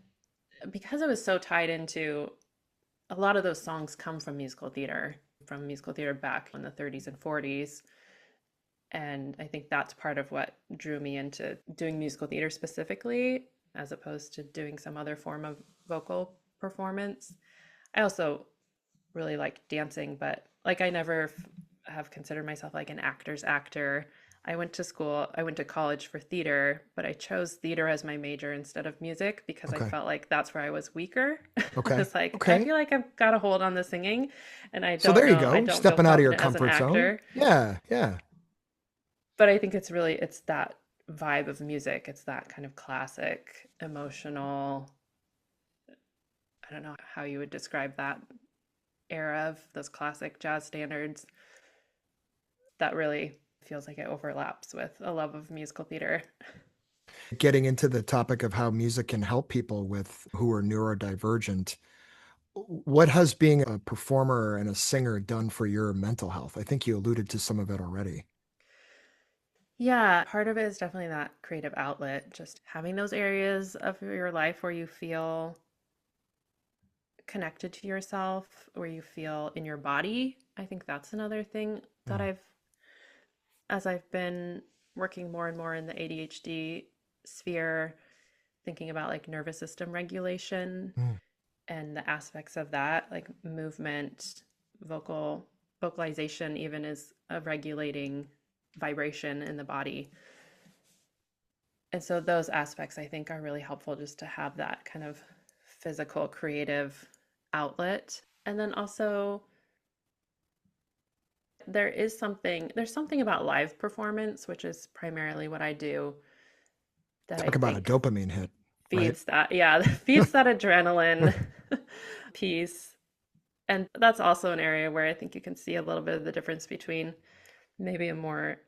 because it was so tied into a lot of those songs come from musical theater back in the 30s and 40s. And I think that's part of what drew me into doing musical theater specifically, as opposed to doing some other form of vocal performance. I also really like dancing, but like I never have considered myself like an actor's actor. I went to college for theater, but I chose theater as my major instead of music because I Okay. felt like that's where I was weaker. I Okay. was like, I Okay. feel like I've got a hold on the singing and So there you I go. don't feel Stepping out of your confident as an comfort zone. actor. Yeah. Yeah. But I think it's that vibe of music. It's that kind of classic, emotional, I don't know how you would describe that era of those classic jazz standards that really feels like it overlaps with a love of musical theater. Getting into the topic of how music can help people with who are neurodivergent. What has being a performer and a singer done for your mental health? I think you alluded to some of it already. Yeah, part of it is definitely that creative outlet, just having those areas of your life where you feel connected to yourself, where you feel in your body. I think that's another thing that Mm, as I've been working more and more in the ADHD sphere, thinking about like nervous system regulation mm. and the aspects of that, like movement, vocal vocalization, even is a regulating vibration in the body. And so those aspects I think are really helpful just to have that kind of physical creative outlet. And then also there's something about live performance, which is primarily what I do, that I Talk about a think dopamine hit, right? feeds that, yeah, feeds that adrenaline piece. And that's also an area where I think you can see a little bit of the difference between maybe a more,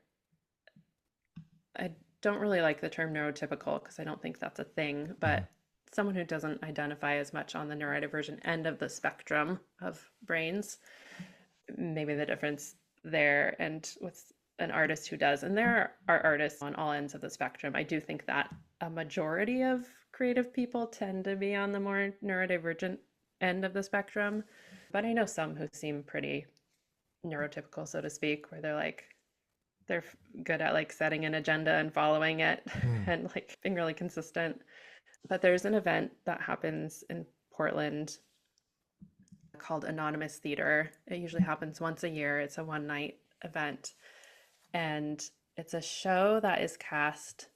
I don't really like the term neurotypical because I don't think that's a thing, Mhm. but someone who doesn't identify as much on the neurodivergent end of the spectrum of brains, maybe the difference there and with an artist who does. And there are artists on all ends of the spectrum. I do think that a majority of creative people tend to be on the more neurodivergent end of the spectrum. But I know some who seem pretty neurotypical, so to speak, where they're good at like setting an agenda and following it Hmm. and like being really consistent. But there's an event that happens in Portland called Anonymous Theater. It usually happens once a year. It's a one night event. And it's a show that is cast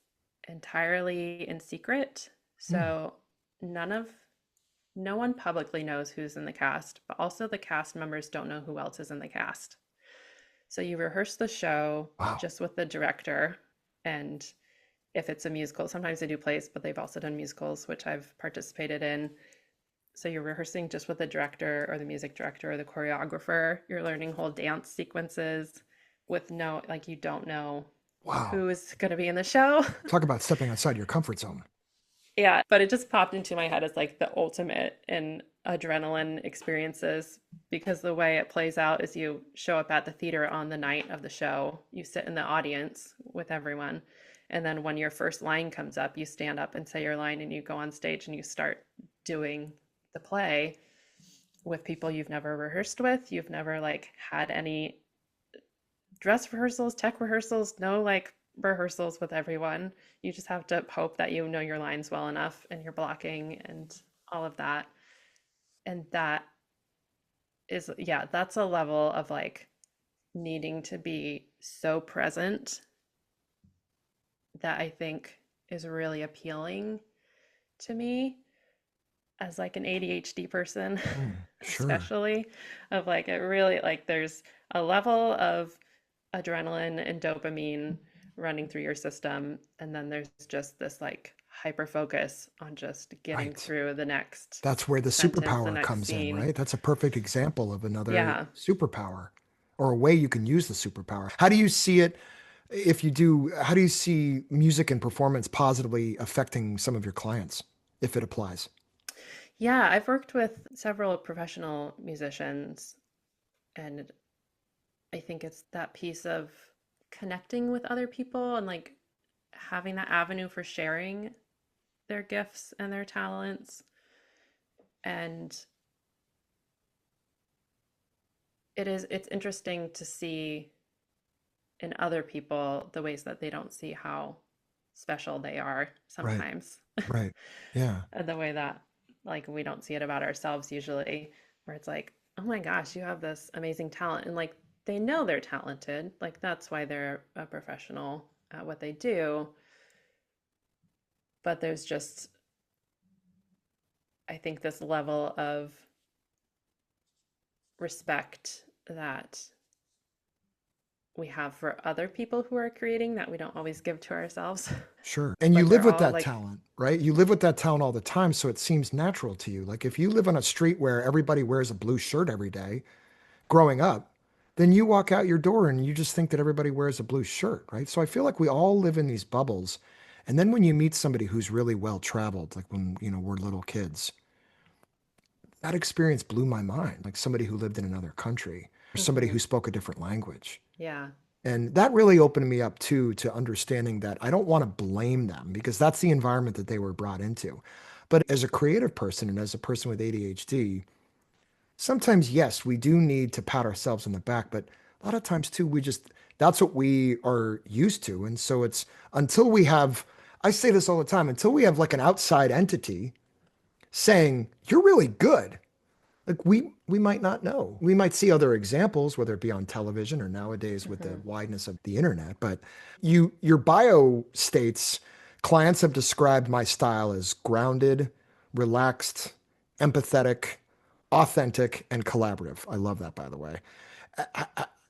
entirely in secret. Hmm. So none of no one publicly knows who's in the cast, but also the cast members don't know who else is in the cast. So you rehearse the show Wow. just with the director. And if it's a musical, sometimes they do plays, but they've also done musicals, which I've participated in. So you're rehearsing just with the director or the music director or the choreographer. You're learning whole dance sequences with no, like, you don't know Wow. who is going to be in the show. Talk about stepping outside your comfort zone. Yeah, but it just popped into my head as like the ultimate in adrenaline experiences because the way it plays out is you show up at the theater on the night of the show, you sit in the audience with everyone, and then when your first line comes up, you stand up and say your line and you go on stage and you start doing the play with people you've never rehearsed with, you've never like had any dress rehearsals, tech rehearsals, no like rehearsals with everyone. You just have to hope that you know your lines well enough and you're blocking and all of that. And that is, yeah, that's a level of like needing to be so present that I think is really appealing to me as like an ADHD person, Hmm. Sure. especially of like it really like there's a level of adrenaline and dopamine running through your system. And then there's just this like hyper focus on just getting Right. through the next That's where the sentence, the superpower next comes in, scene. right? That's a perfect example of another Yeah. superpower or a way you can use the superpower. How do you see it if you do? How do you see music and performance positively affecting some of your clients if it applies? Yeah. I've worked with several professional musicians, and I think it's that piece of connecting with other people and like having that avenue for sharing their gifts and their talents. And it's interesting to see in other people the ways that they don't see how special they are Right. sometimes. Right. Yeah. And the way that like we don't see it about ourselves usually, where it's like, oh my gosh, you have this amazing talent. And like they know they're talented. Like that's why they're a professional at what they do. But there's just, I think, this level of respect that we have for other people who are creating that we don't always give to ourselves. Sure. And you But live they're with all that like, talent, right? You live with that talent all the time, so it seems natural to you. Like if you live on a street where everybody wears a blue shirt every day growing up, then you walk out your door and you just think that everybody wears a blue shirt, right? So I feel like we all live in these bubbles. And then when you meet somebody who's really well traveled, like when, we're little kids, that experience blew my mind. Like somebody who lived in another country or somebody mm-hmm, who spoke a different language. yeah, And that really opened me up too to understanding that I don't want to blame them because that's the environment that they were brought into. But as a creative person and as a person with ADHD, sometimes, yes, we do need to pat ourselves on the back, but a lot of times too, that's what we are used to. And so it's until we have, I say this all the time, until we have like an outside entity saying, you're really good, like we might not know. We might see other examples, whether it be on television or nowadays with the mm-hmm, wideness of the internet. But your bio states clients have described my style as grounded, relaxed, empathetic, authentic, and collaborative. I love that, by the way.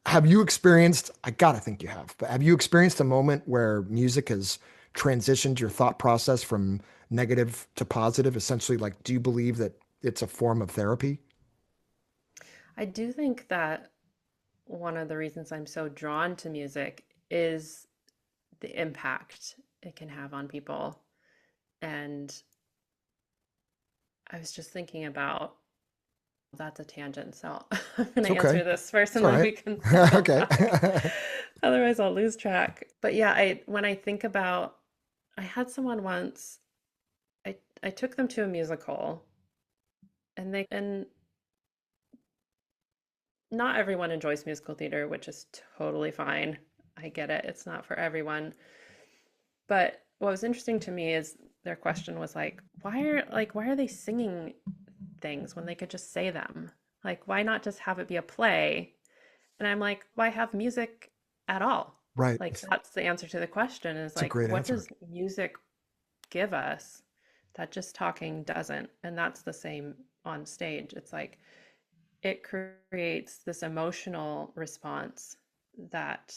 Have you experienced, I gotta think you have, but have you experienced a moment where music has transitioned your thought process from negative to positive? Essentially, like, do you believe that it's a form of therapy? I do think that one of the reasons I'm so drawn to music is the impact it can have on people. And I was just thinking about, that's a tangent, so I'm going It's to okay. answer this first It's and all then right. we can circle Okay. back. Otherwise, I'll lose track. But yeah, I when I think about, I had someone once, I took them to a musical and not everyone enjoys musical theater, which is totally fine. I get it. It's not for everyone. But what was interesting to me is their question was why are they singing things when they could just say them? Like why not just have it be a play? And I'm like, why have music at all? Right. Like that's the answer to the question is It's a like great what answer. does music give us that just talking doesn't? And that's the same on stage. It's like it creates this emotional response that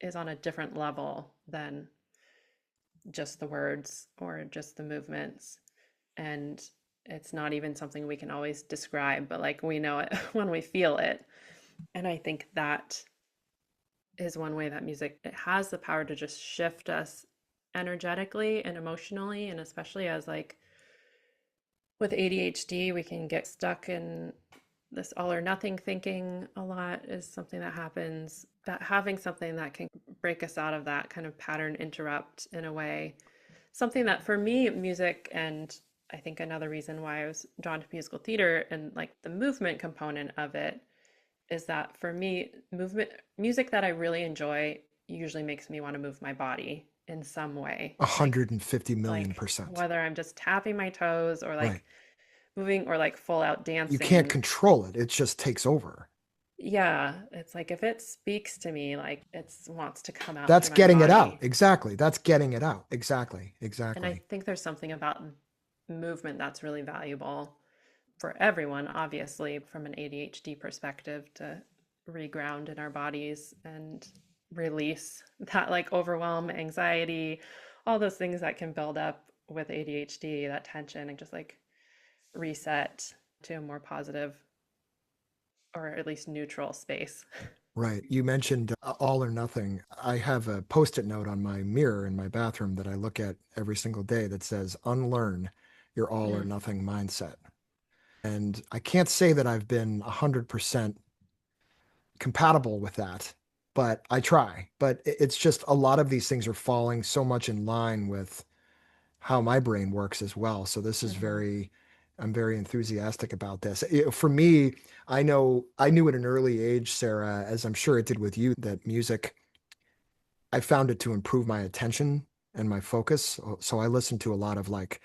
is on a different level than just the words or just the movements. And it's not even something we can always describe, but like we know it when we feel it. And I think that is one way that music it has the power to just shift us energetically and emotionally, and especially as like with ADHD, we can get stuck in this all or nothing thinking a lot is something that happens. But having something that can break us out of that kind of pattern interrupt in a way, something that for me, music and I think another reason why I was drawn to musical theater and like the movement component of it is that for me, movement music that I really enjoy usually makes me want to move my body in some way. 150 million Like percent. whether I'm just tapping my toes or Right. like moving or like full out You can't dancing. control it. It just takes over. Yeah, it's like if it speaks to me, like it wants to come out That's through my getting it out. body. Exactly. That's getting it out. Exactly. And I Exactly. think there's something about movement that's really valuable for everyone, obviously, from an ADHD perspective to reground in our bodies and release that like overwhelm, anxiety, all those things that can build up with ADHD, that tension, and just like reset to a more positive or at least neutral space. Right. You mentioned all or nothing. I have a post-it note on my mirror in my bathroom that I look at every single day that says, unlearn your all or Mm, nothing mindset. And I can't say that I've been 100% compatible with that, but I try. But it's just a lot of these things are falling so much in line with how my brain works as well. So this is mm-hmm. I'm very enthusiastic about this. For me, I know I knew at an early age, Sarah, as I'm sure it did with you, that music, I found it to improve my attention and my focus. So I listen to a lot of like,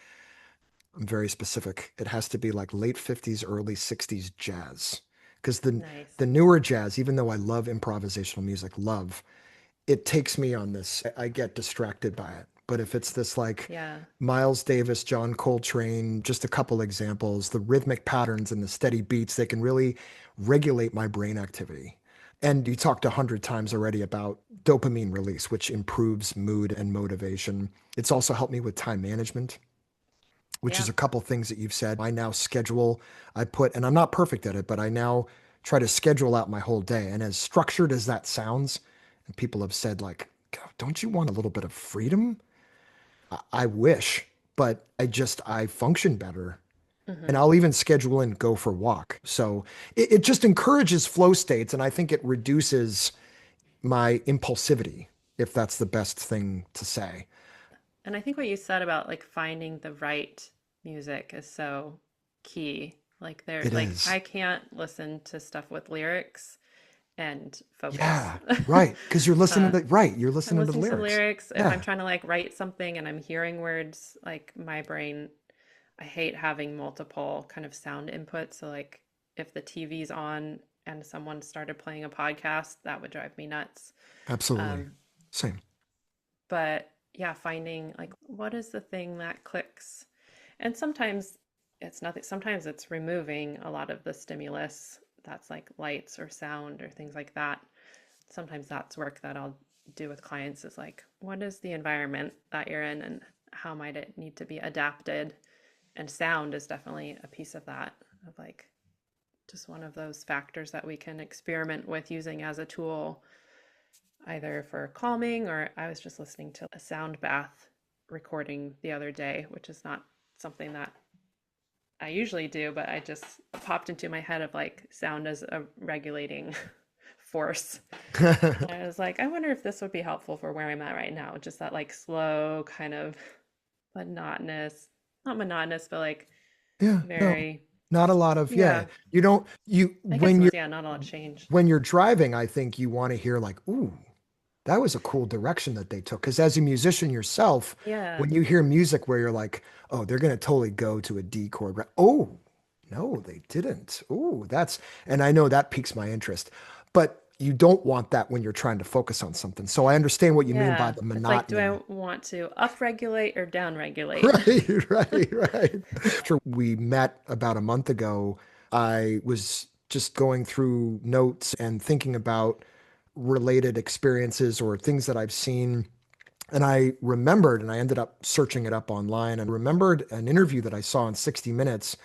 I'm very specific. It has to be like late 50s, early 60s jazz. Because the Nice. newer jazz, even though I love improvisational music, love, it takes me on this. I get distracted by it. But if it's this like Yeah. Miles Davis, John Coltrane, just a couple examples, the rhythmic patterns and the steady beats, they can really regulate my brain activity. And you talked 100 times already about dopamine release, which improves mood and motivation. It's also helped me with time management, which is Yeah. a couple things that you've said. I now schedule, and I'm not perfect at it, but I now try to schedule out my whole day. And as structured as that sounds, and people have said, like, don't you want a little bit of freedom? I wish, but I function better. And Mm-hmm. I'll even schedule and go for walk. So it just encourages flow states. And I think it reduces my impulsivity, if that's the best thing to say. And I think what you said about like finding the right music is so key. Like there It like is. I can't listen to stuff with lyrics and focus. Yeah, right. Because you're listening uh to, right. You're I'm listening to the listening to the lyrics. lyrics. If I'm Yeah, trying to like write something and I'm hearing words, like my brain, I hate having multiple kind of sound inputs. So like if the TV's on and someone started playing a podcast, that would drive me nuts. absolutely. Um, Same. but yeah, finding like what is the thing that clicks. And sometimes it's nothing, sometimes it's removing a lot of the stimulus that's like lights or sound or things like that. Sometimes that's work that I'll do with clients is like, what is the environment that you're in and how might it need to be adapted? And sound is definitely a piece of that, of like just one of those factors that we can experiment with using as a tool either for calming or I was just listening to a sound bath recording the other day, which is not something that I usually do, but I just popped into my head of like sound as a regulating force. And I was like, I wonder if this would be helpful for where I'm at right now. Just that like slow, kind of monotonous, not monotonous, but like Yeah, no, very, Not a lot of, yeah. Yeah. You don't, you, I guess when it's, you're, yeah, not a lot changed. when you're driving, I think you want to hear like, ooh, that was a cool direction that they took. Because as a musician yourself, Yeah. when you hear music where you're like, oh, they're going to totally go to a D chord. Oh, no, they didn't. Oh, and I know that piques my interest. But you don't want that when you're trying to focus on something. So I understand what you mean by Yeah. the It's like, do I monotony. want to upregulate or downregulate? Right, right. Sure. We met about a month ago. I was just going through notes and thinking about related experiences or things that I've seen. And I remembered, and I ended up searching it up online and remembered an interview that I saw in 60 Minutes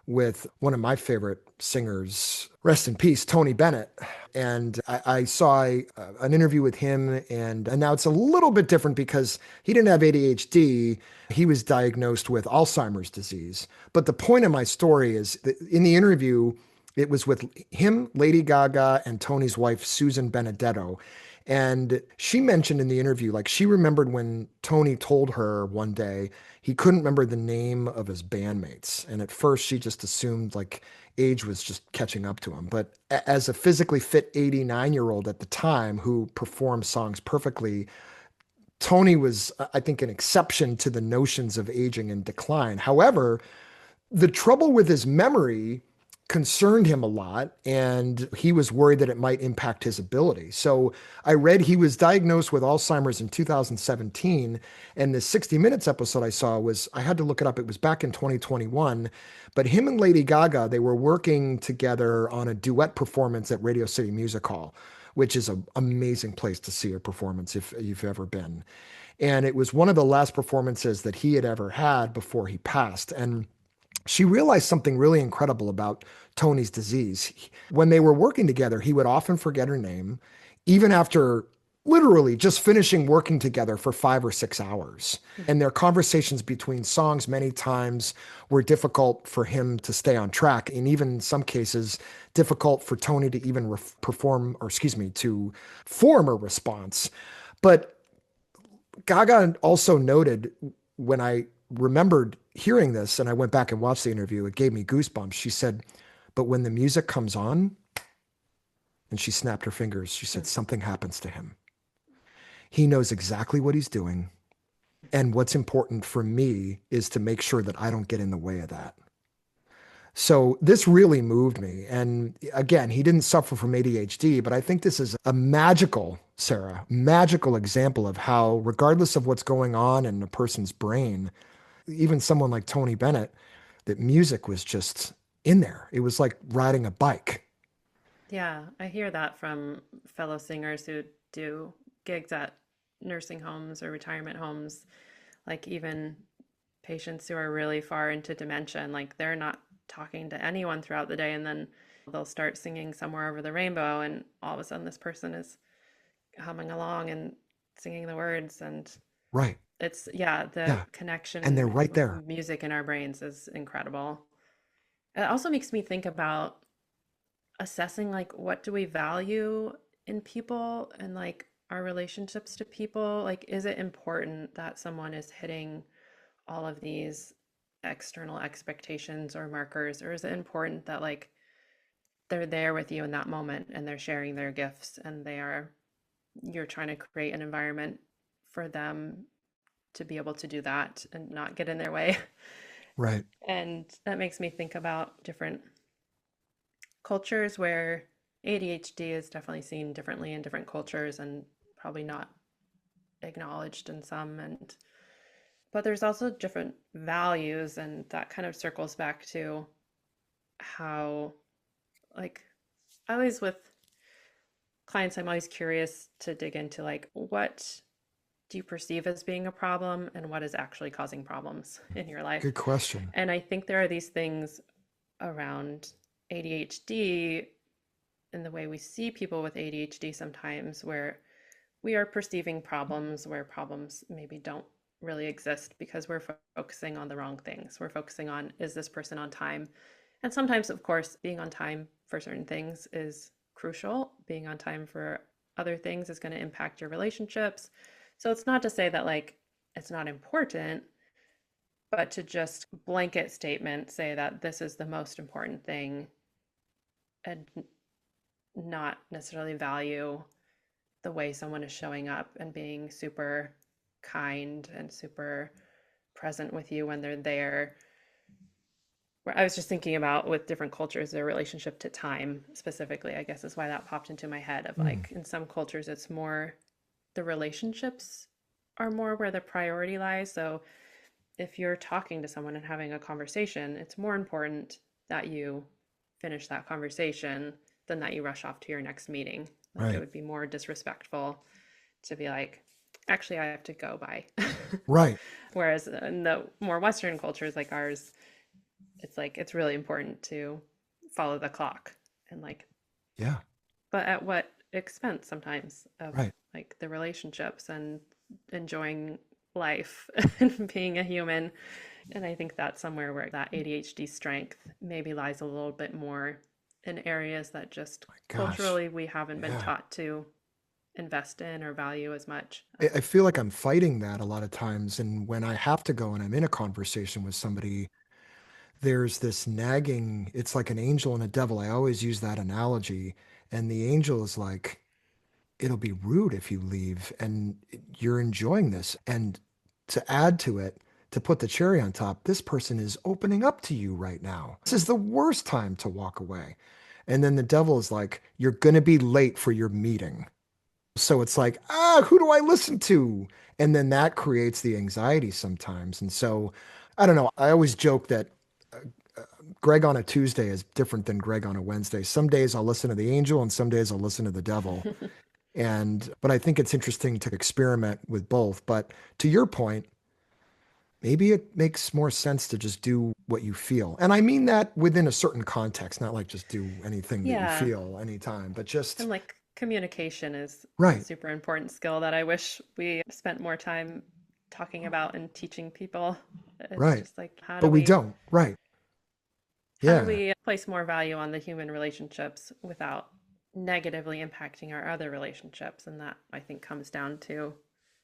with one of my favorite singers, rest in peace, Tony Bennett. And I saw an interview with him, and now it's a little bit different because he didn't have ADHD. He was diagnosed with Alzheimer's disease. But the point of my story is that in the interview, it was with him, Lady Gaga, and Tony's wife, Susan Benedetto. And she mentioned in the interview, like she remembered when Tony told her one day he couldn't remember the name of his bandmates. And at first she just assumed like age was just catching up to him. But as a physically fit 89-year-old at the time who performed songs perfectly, Tony was, I think, an exception to the notions of aging and decline. However, the trouble with his memory concerned him a lot, and he was worried that it might impact his ability. So I read he was diagnosed with Alzheimer's in 2017, and the 60 Minutes episode I saw was, I had to look it up, it was back in 2021, but him and Lady Gaga, they were working together on a duet performance at Radio City Music Hall, which is an amazing place to see a performance if you've ever been. And it was one of the last performances that he had ever had before he passed. And she realized something really incredible about Tony's disease. When they were working together, he would often forget her name, even after literally just finishing working together for 5 or 6 hours. And their conversations between songs many times were difficult for him to stay on track. And even in some cases, difficult for Tony to even perform, or excuse me, to form a response. But Gaga also noted when I remembered hearing this and I went back and watched the interview, it gave me goosebumps. She said, but when the music comes on, and she snapped her fingers, she said, something happens to him. He knows exactly what he's doing. And what's important for me is to make sure that I don't get in the way of that. So this really moved me. And again, he didn't suffer from ADHD, but I think this is a magical, Sarah, magical example of how, regardless of what's going on in a person's brain, even someone like Tony Bennett, that music was just in there. It was like riding a bike. Yeah, I hear that from fellow singers who do gigs at nursing homes or retirement homes, like even patients who are really far into dementia, and like they're not talking to anyone throughout the day, and then they'll start singing Somewhere Over the Rainbow, and all of a sudden this person is humming along and singing the words. And Right. it's, yeah, the Yeah. And connection they're right with there. music in our brains is incredible. It also makes me think about assessing like what do we value in people and like our relationships to people. Like, is it important that someone is hitting all of these external expectations or markers, or is it important that like they're there with you in that moment and they're sharing their gifts and you're trying to create an environment for them to be able to do that and not get in their way. Right. And that makes me think about different cultures where ADHD is definitely seen differently in different cultures and probably not acknowledged in some. And but there's also different values, and that kind of circles back to how, like, I always with clients, I'm always curious to dig into like what do you perceive as being a problem and what is actually causing problems in your life. Good question. And I think there are these things around ADHD and the way we see people with ADHD sometimes where we are perceiving problems where problems maybe don't really exist because we're focusing on the wrong things. We're focusing on, is this person on time? And sometimes, of course, being on time for certain things is crucial. Being on time for other things is going to impact your relationships. So it's not to say that like it's not important, But to just blanket statement say that this is the most important thing and not necessarily value the way someone is showing up and being super kind and super present with you when they're there. I was just thinking about with different cultures, their relationship to time specifically, I guess is why that popped into my head of Mm, like in some cultures, it's more the relationships are more where the priority lies. So if you're talking to someone and having a conversation, it's more important that you finish that conversation than that you rush off to your next meeting. Like it right. would be more disrespectful to be like, actually, I have to go by. Right. Whereas in the more Western cultures like ours, it's like it's really important to follow the clock and like, Yeah. but at what expense sometimes of Right. like the relationships and enjoying life and being a human. And I think that's somewhere where that ADHD strength maybe lies a little bit more in areas that just Gosh. culturally we haven't been Yeah. taught to invest in or value as much. I feel like I'm fighting that a lot of times. And when I have to go and I'm in a conversation with somebody, there's this nagging, it's like an angel and a devil. I always use that analogy. And the angel is like, it'll be rude if you leave and you're enjoying this. And to add to it, to put the cherry on top, this person is opening up to you right now. This is the worst time to walk away. And then the devil is like, you're going to be late for your meeting. So it's like, who do I listen to? And then that creates the anxiety sometimes. And so I don't know. I always joke that Greg on a Tuesday is different than Greg on a Wednesday. Some days I'll listen to the angel and some days I'll listen to the devil. But I think it's interesting to experiment with both. But to your point, maybe it makes more sense to just do what you feel. And I mean that within a certain context, not like just do anything that you Yeah. feel anytime, but just And like communication is a right, super important skill that I wish we spent more time talking about and teaching people. It's right. just like But we don't. Right. how do Yeah. we place more value on the human relationships without negatively impacting our other relationships? And that I think comes down to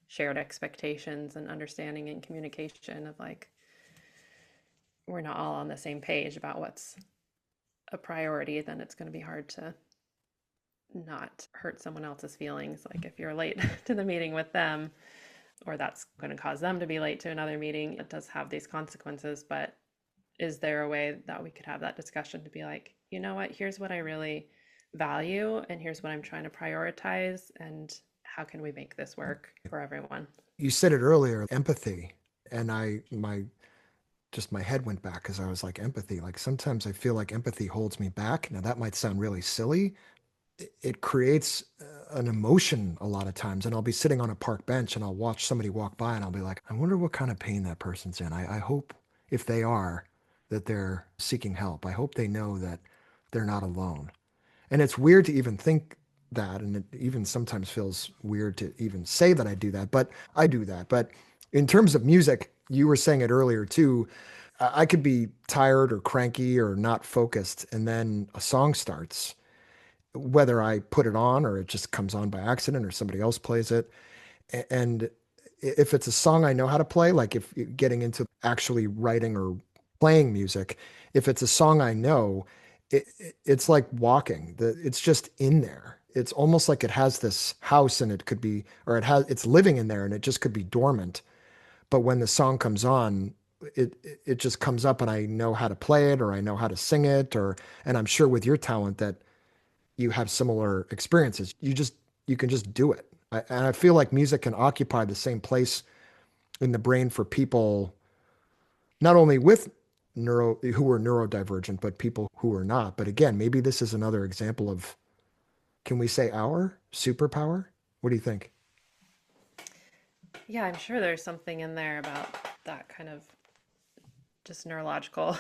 shared expectations and understanding and communication of like we're not all on the same page about what's a priority, then it's going to be hard to not hurt someone else's feelings. Like if you're late to the meeting with them, or that's going to cause them to be late to another meeting, it does have these consequences. But is there a way that we could have that discussion to be like, you know what, here's what I really value, and here's what I'm trying to prioritize, and how can we make this work for everyone? You said it earlier, empathy. And my head went back because I was like, empathy. Like sometimes I feel like empathy holds me back. Now that might sound really silly. It creates an emotion a lot of times. And I'll be sitting on a park bench and I'll watch somebody walk by and I'll be like, I wonder what kind of pain that person's in. I hope if they are, that they're seeking help. I hope they know that they're not alone. And it's weird to even think that. And it even sometimes feels weird to even say that I do that, but I do that. But in terms of music, you were saying it earlier too. I could be tired or cranky or not focused, and then a song starts, whether I put it on or it just comes on by accident or somebody else plays it. And if it's a song I know how to play, like if getting into actually writing or playing music, if it's a song I know, it's like walking. It's just in there. It's almost like it has this house and it could be, or it's living in there and it just could be dormant. But when the song comes on, it just comes up and I know how to play it or I know how to sing it and I'm sure with your talent that you have similar experiences. You can just do it. And I feel like music can occupy the same place in the brain for people not only with neuro who are neurodivergent, but people who are not. But again, maybe this is another example of, can we say our superpower? What do you think? Yeah, I'm sure there's something in there about that kind of just neurological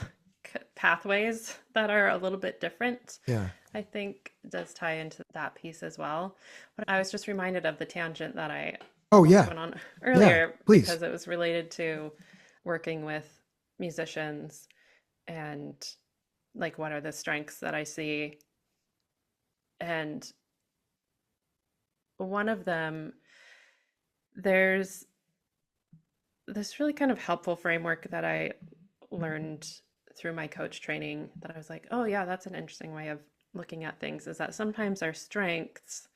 pathways that are a little bit different. Yeah. I think does tie into that piece as well. But I was just reminded of the tangent that I Oh almost yeah. went on Yeah. earlier Please. because it was related to working with musicians and like what are the strengths that I see. And one of them, there's this really kind of helpful framework that I learned through my coach training that I was like, oh, yeah, that's an interesting way of looking at things is that sometimes our strengths,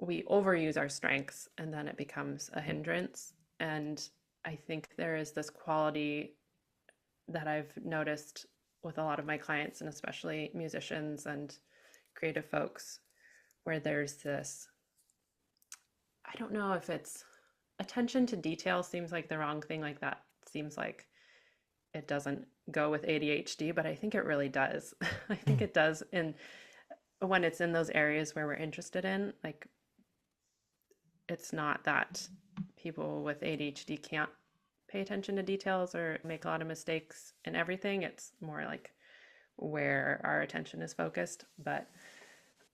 we overuse our strengths and then it becomes a hindrance. And I think there is this quality that I've noticed with a lot of my clients, and especially musicians and creative folks, where there's this, I don't know if it's attention to detail seems like the wrong thing, like that seems like it doesn't go with ADHD, but I think it really does. I think Mm. it does in when it's in those areas where we're interested in, like it's not that people with ADHD can't pay attention to details or make a lot of mistakes in everything. It's more like where our attention is focused, but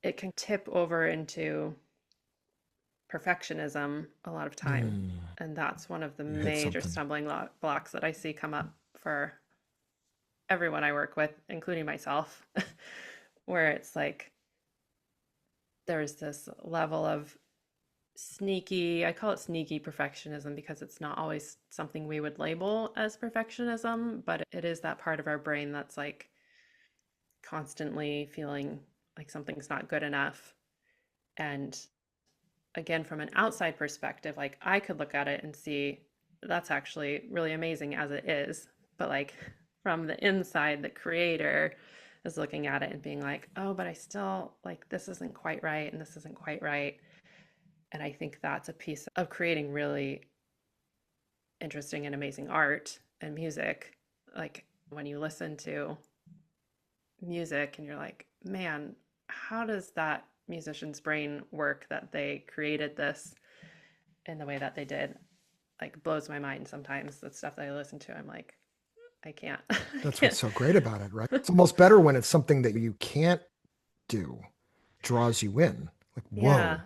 it can tip over into perfectionism a lot of time. Mm. And that's one of the You hit major something. stumbling blocks that I see come up for everyone I work with, including myself, where it's like there's this level of sneaky, I call it sneaky perfectionism because it's not always something we would label as perfectionism, but it is that part of our brain that's like constantly feeling like something's not good enough. And again, from an outside perspective, like I could look at it and see that's actually really amazing as it is. But like from the inside, the creator is looking at it and being like, oh, but I still like this isn't quite right and this isn't quite right. And I think that's a piece of creating really interesting and amazing art and music. Like when you listen to music and you're like, man, how does that musician's brain work that they created this in the way that they did? Like blows my mind sometimes. The stuff that I listen to, I'm like, I can't, I That's what's can't. so great about it, right? It's almost better when it's something that you can't do, draws you in. Like, Yeah. whoa.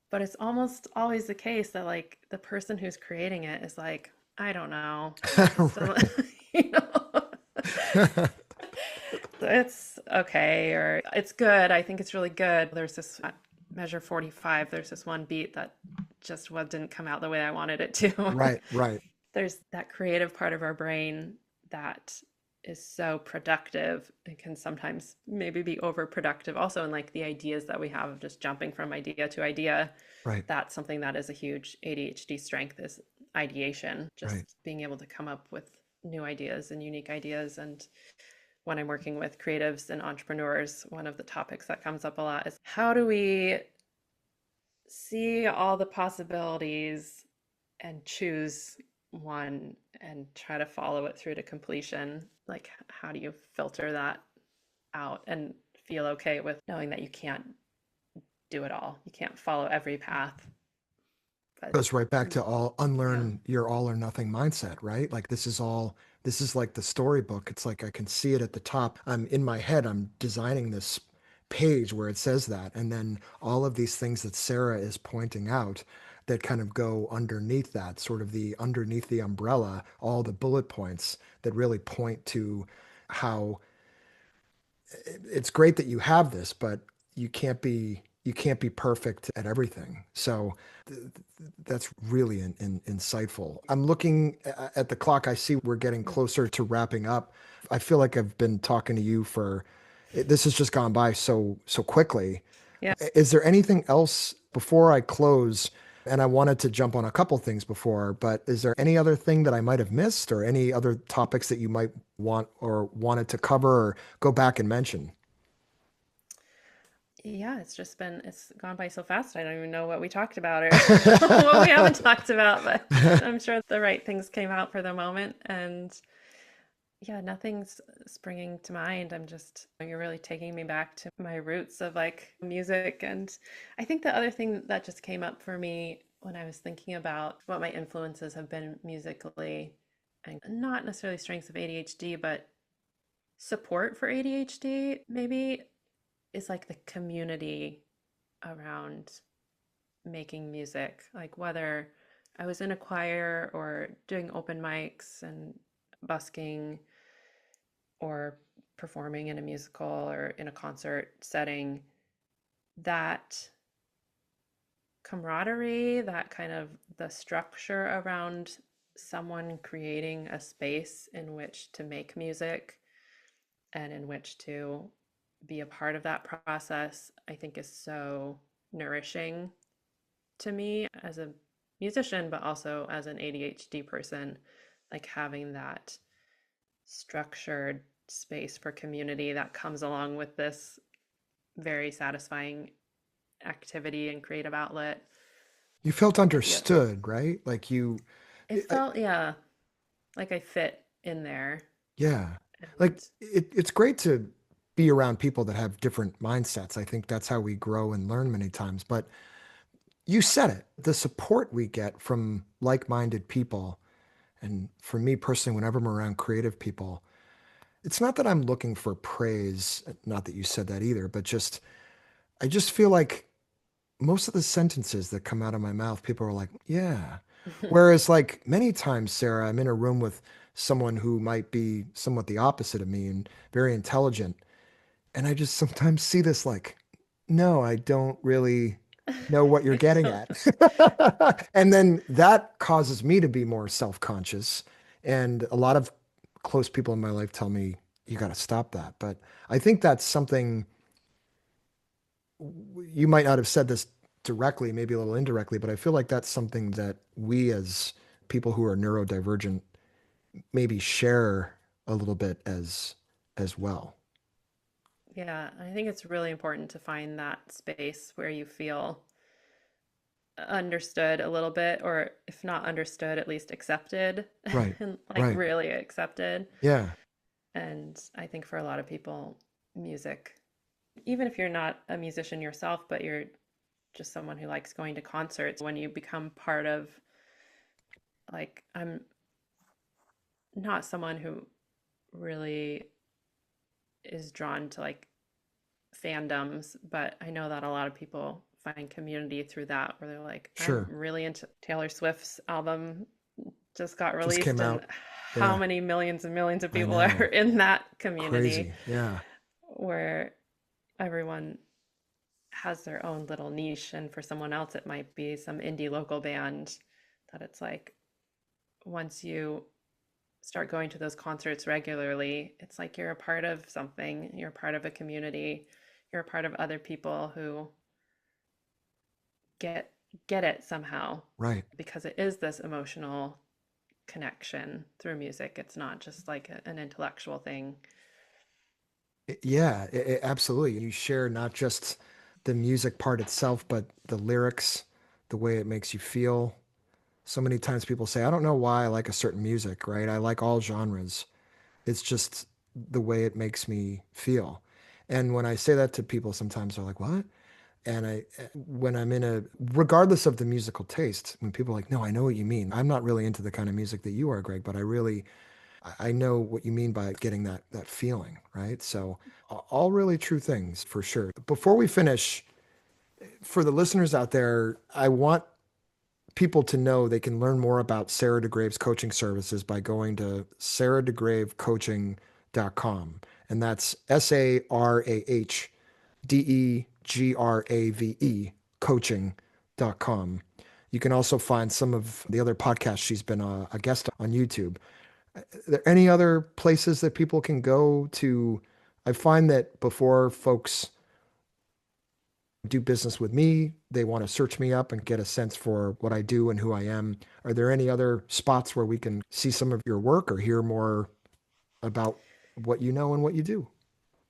But it's almost always the case that like the person who's creating it is like, I don't know. This doesn't, Right. you know. It's okay or it's good. I think it's really good. There's this measure 45. There's this one beat that just didn't come out the way I wanted it to. Right, right, There's that creative part of our brain that is so productive and can sometimes maybe be overproductive also in like the ideas that we have of just jumping from idea to idea. right, That's something that is a huge ADHD strength is ideation, right. just being able to come up with new ideas and unique ideas. And when I'm working with creatives and entrepreneurs, one of the topics that comes up a lot is how do we see all the possibilities and choose one and try to follow it through to completion? Like, how do you filter that out and feel okay with knowing that you can't do it all? You can't follow every path, but Goes right back to all yeah. unlearn your all or nothing mindset, right? Like this is like the storybook. It's like I can see it at the top. I'm in my head, I'm designing this page where it says that. And then all of these things that Sarah is pointing out that kind of go underneath that, sort of the underneath the umbrella, all the bullet points that really point to how it's great that you have this, but you can't be perfect at everything. So that's really insightful. I'm looking at the clock. I see we're getting closer to wrapping up. I feel like I've been talking to you for this has just gone by so quickly. Yeah. Is there anything else before I close? And I wanted to jump on a couple things before, but is there any other thing that I might have missed or any other topics that you might want or wanted to cover or go back and mention? Yeah, it's gone by so fast. I don't even know what we talked about or what we haven't talked about, but I'm sure the right things came out for the moment. And yeah, nothing's springing to mind. You're really taking me back to my roots of like music. And I think the other thing that just came up for me when I was thinking about what my influences have been musically, and not necessarily strengths of ADHD, but support for ADHD, maybe is like the community around making music. Like whether I was in a choir or doing open mics and busking or performing in a musical or in a concert setting, that camaraderie, that kind of the structure around someone creating a space in which to make music and in which to be a part of that process, I think is so nourishing to me as a musician, but also as an ADHD person, like having that structured space for community that comes along with this very satisfying activity and creative outlet. You felt Yeah. understood, right? Like It I, felt, yeah, like I fit in there. yeah. Like And it's great to be around people that have different mindsets. I think that's how we grow and learn many times. But you said it, the support we get from like-minded people. And for me personally, whenever I'm around creative people, it's not that I'm looking for praise, not that you said that either, but just I just feel like most of the sentences that come out of my mouth, people are like, yeah. Whereas, like many times, Sarah, I'm in a room with someone who might be somewhat the opposite of me and very intelligent. And I just sometimes see this like, no, I don't really know what you're I getting don't, at. And then that causes me to be more self-conscious. And a lot of close people in my life tell me, you got to stop that. But I think that's something you might not have said this directly, maybe a little indirectly, but I feel like that's something that we as people who are neurodivergent maybe share a little bit as well. yeah, I think it's really important to find that space where you feel understood a little bit, or if not understood, at least accepted Right. and like Right. really accepted. Yeah. And I think for a lot of people, music, even if you're not a musician yourself, but you're just someone who likes going to concerts, when you become part of, like, I'm not someone who really is drawn to like fandoms, but I know that a lot of people find community through that, where they're like, I'm Sure. really into Taylor Swift's album, just got Just released, came and out. how Yeah. many millions and millions of I people are know. in that community Crazy. Yeah. where everyone has their own little niche. And for someone else, it might be some indie local band that it's like, once you start going to those concerts regularly, it's like you're a part of something, you're a part of a community, you're a part of other people who get get it somehow, Right. because it is this emotional connection through music. It's not just like an intellectual thing. Yeah, absolutely. You share not just the music part itself, but the lyrics, the way it makes you feel. So many times people say, I don't know why I like a certain music, right? I like all genres. It's just the way it makes me feel. And when I say that to people, sometimes they're like, what? And when I'm in regardless of the musical taste, when people are like, no, I know what you mean. I'm not really into the kind of music that you are, Greg, but I know what you mean by getting that feeling, right? So all really true things for sure. Before we finish, for the listeners out there, I want people to know they can learn more about Sarah Degrave's coaching services by going to sarahdegravecoaching.com. And that's SarahDegrave coaching.com. You can also find some of the other podcasts she's been a guest on YouTube. Are there any other places that people can go to? I find that before folks do business with me, they want to search me up and get a sense for what I do and who I am. Are there any other spots where we can see some of your work or hear more about what you know and what you do?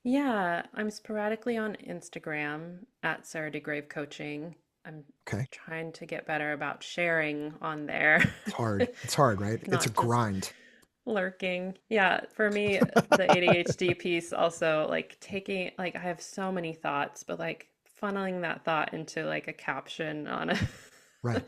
Yeah, I'm sporadically on Instagram at Sarah Degrave Coaching. I'm Okay. trying to get better about sharing on there, It's hard. It's hard, right? It's a not just grind. lurking. Yeah, for me, the ADHD piece also, like taking, like I have so many thoughts, but like funneling that thought into like a caption on a Right.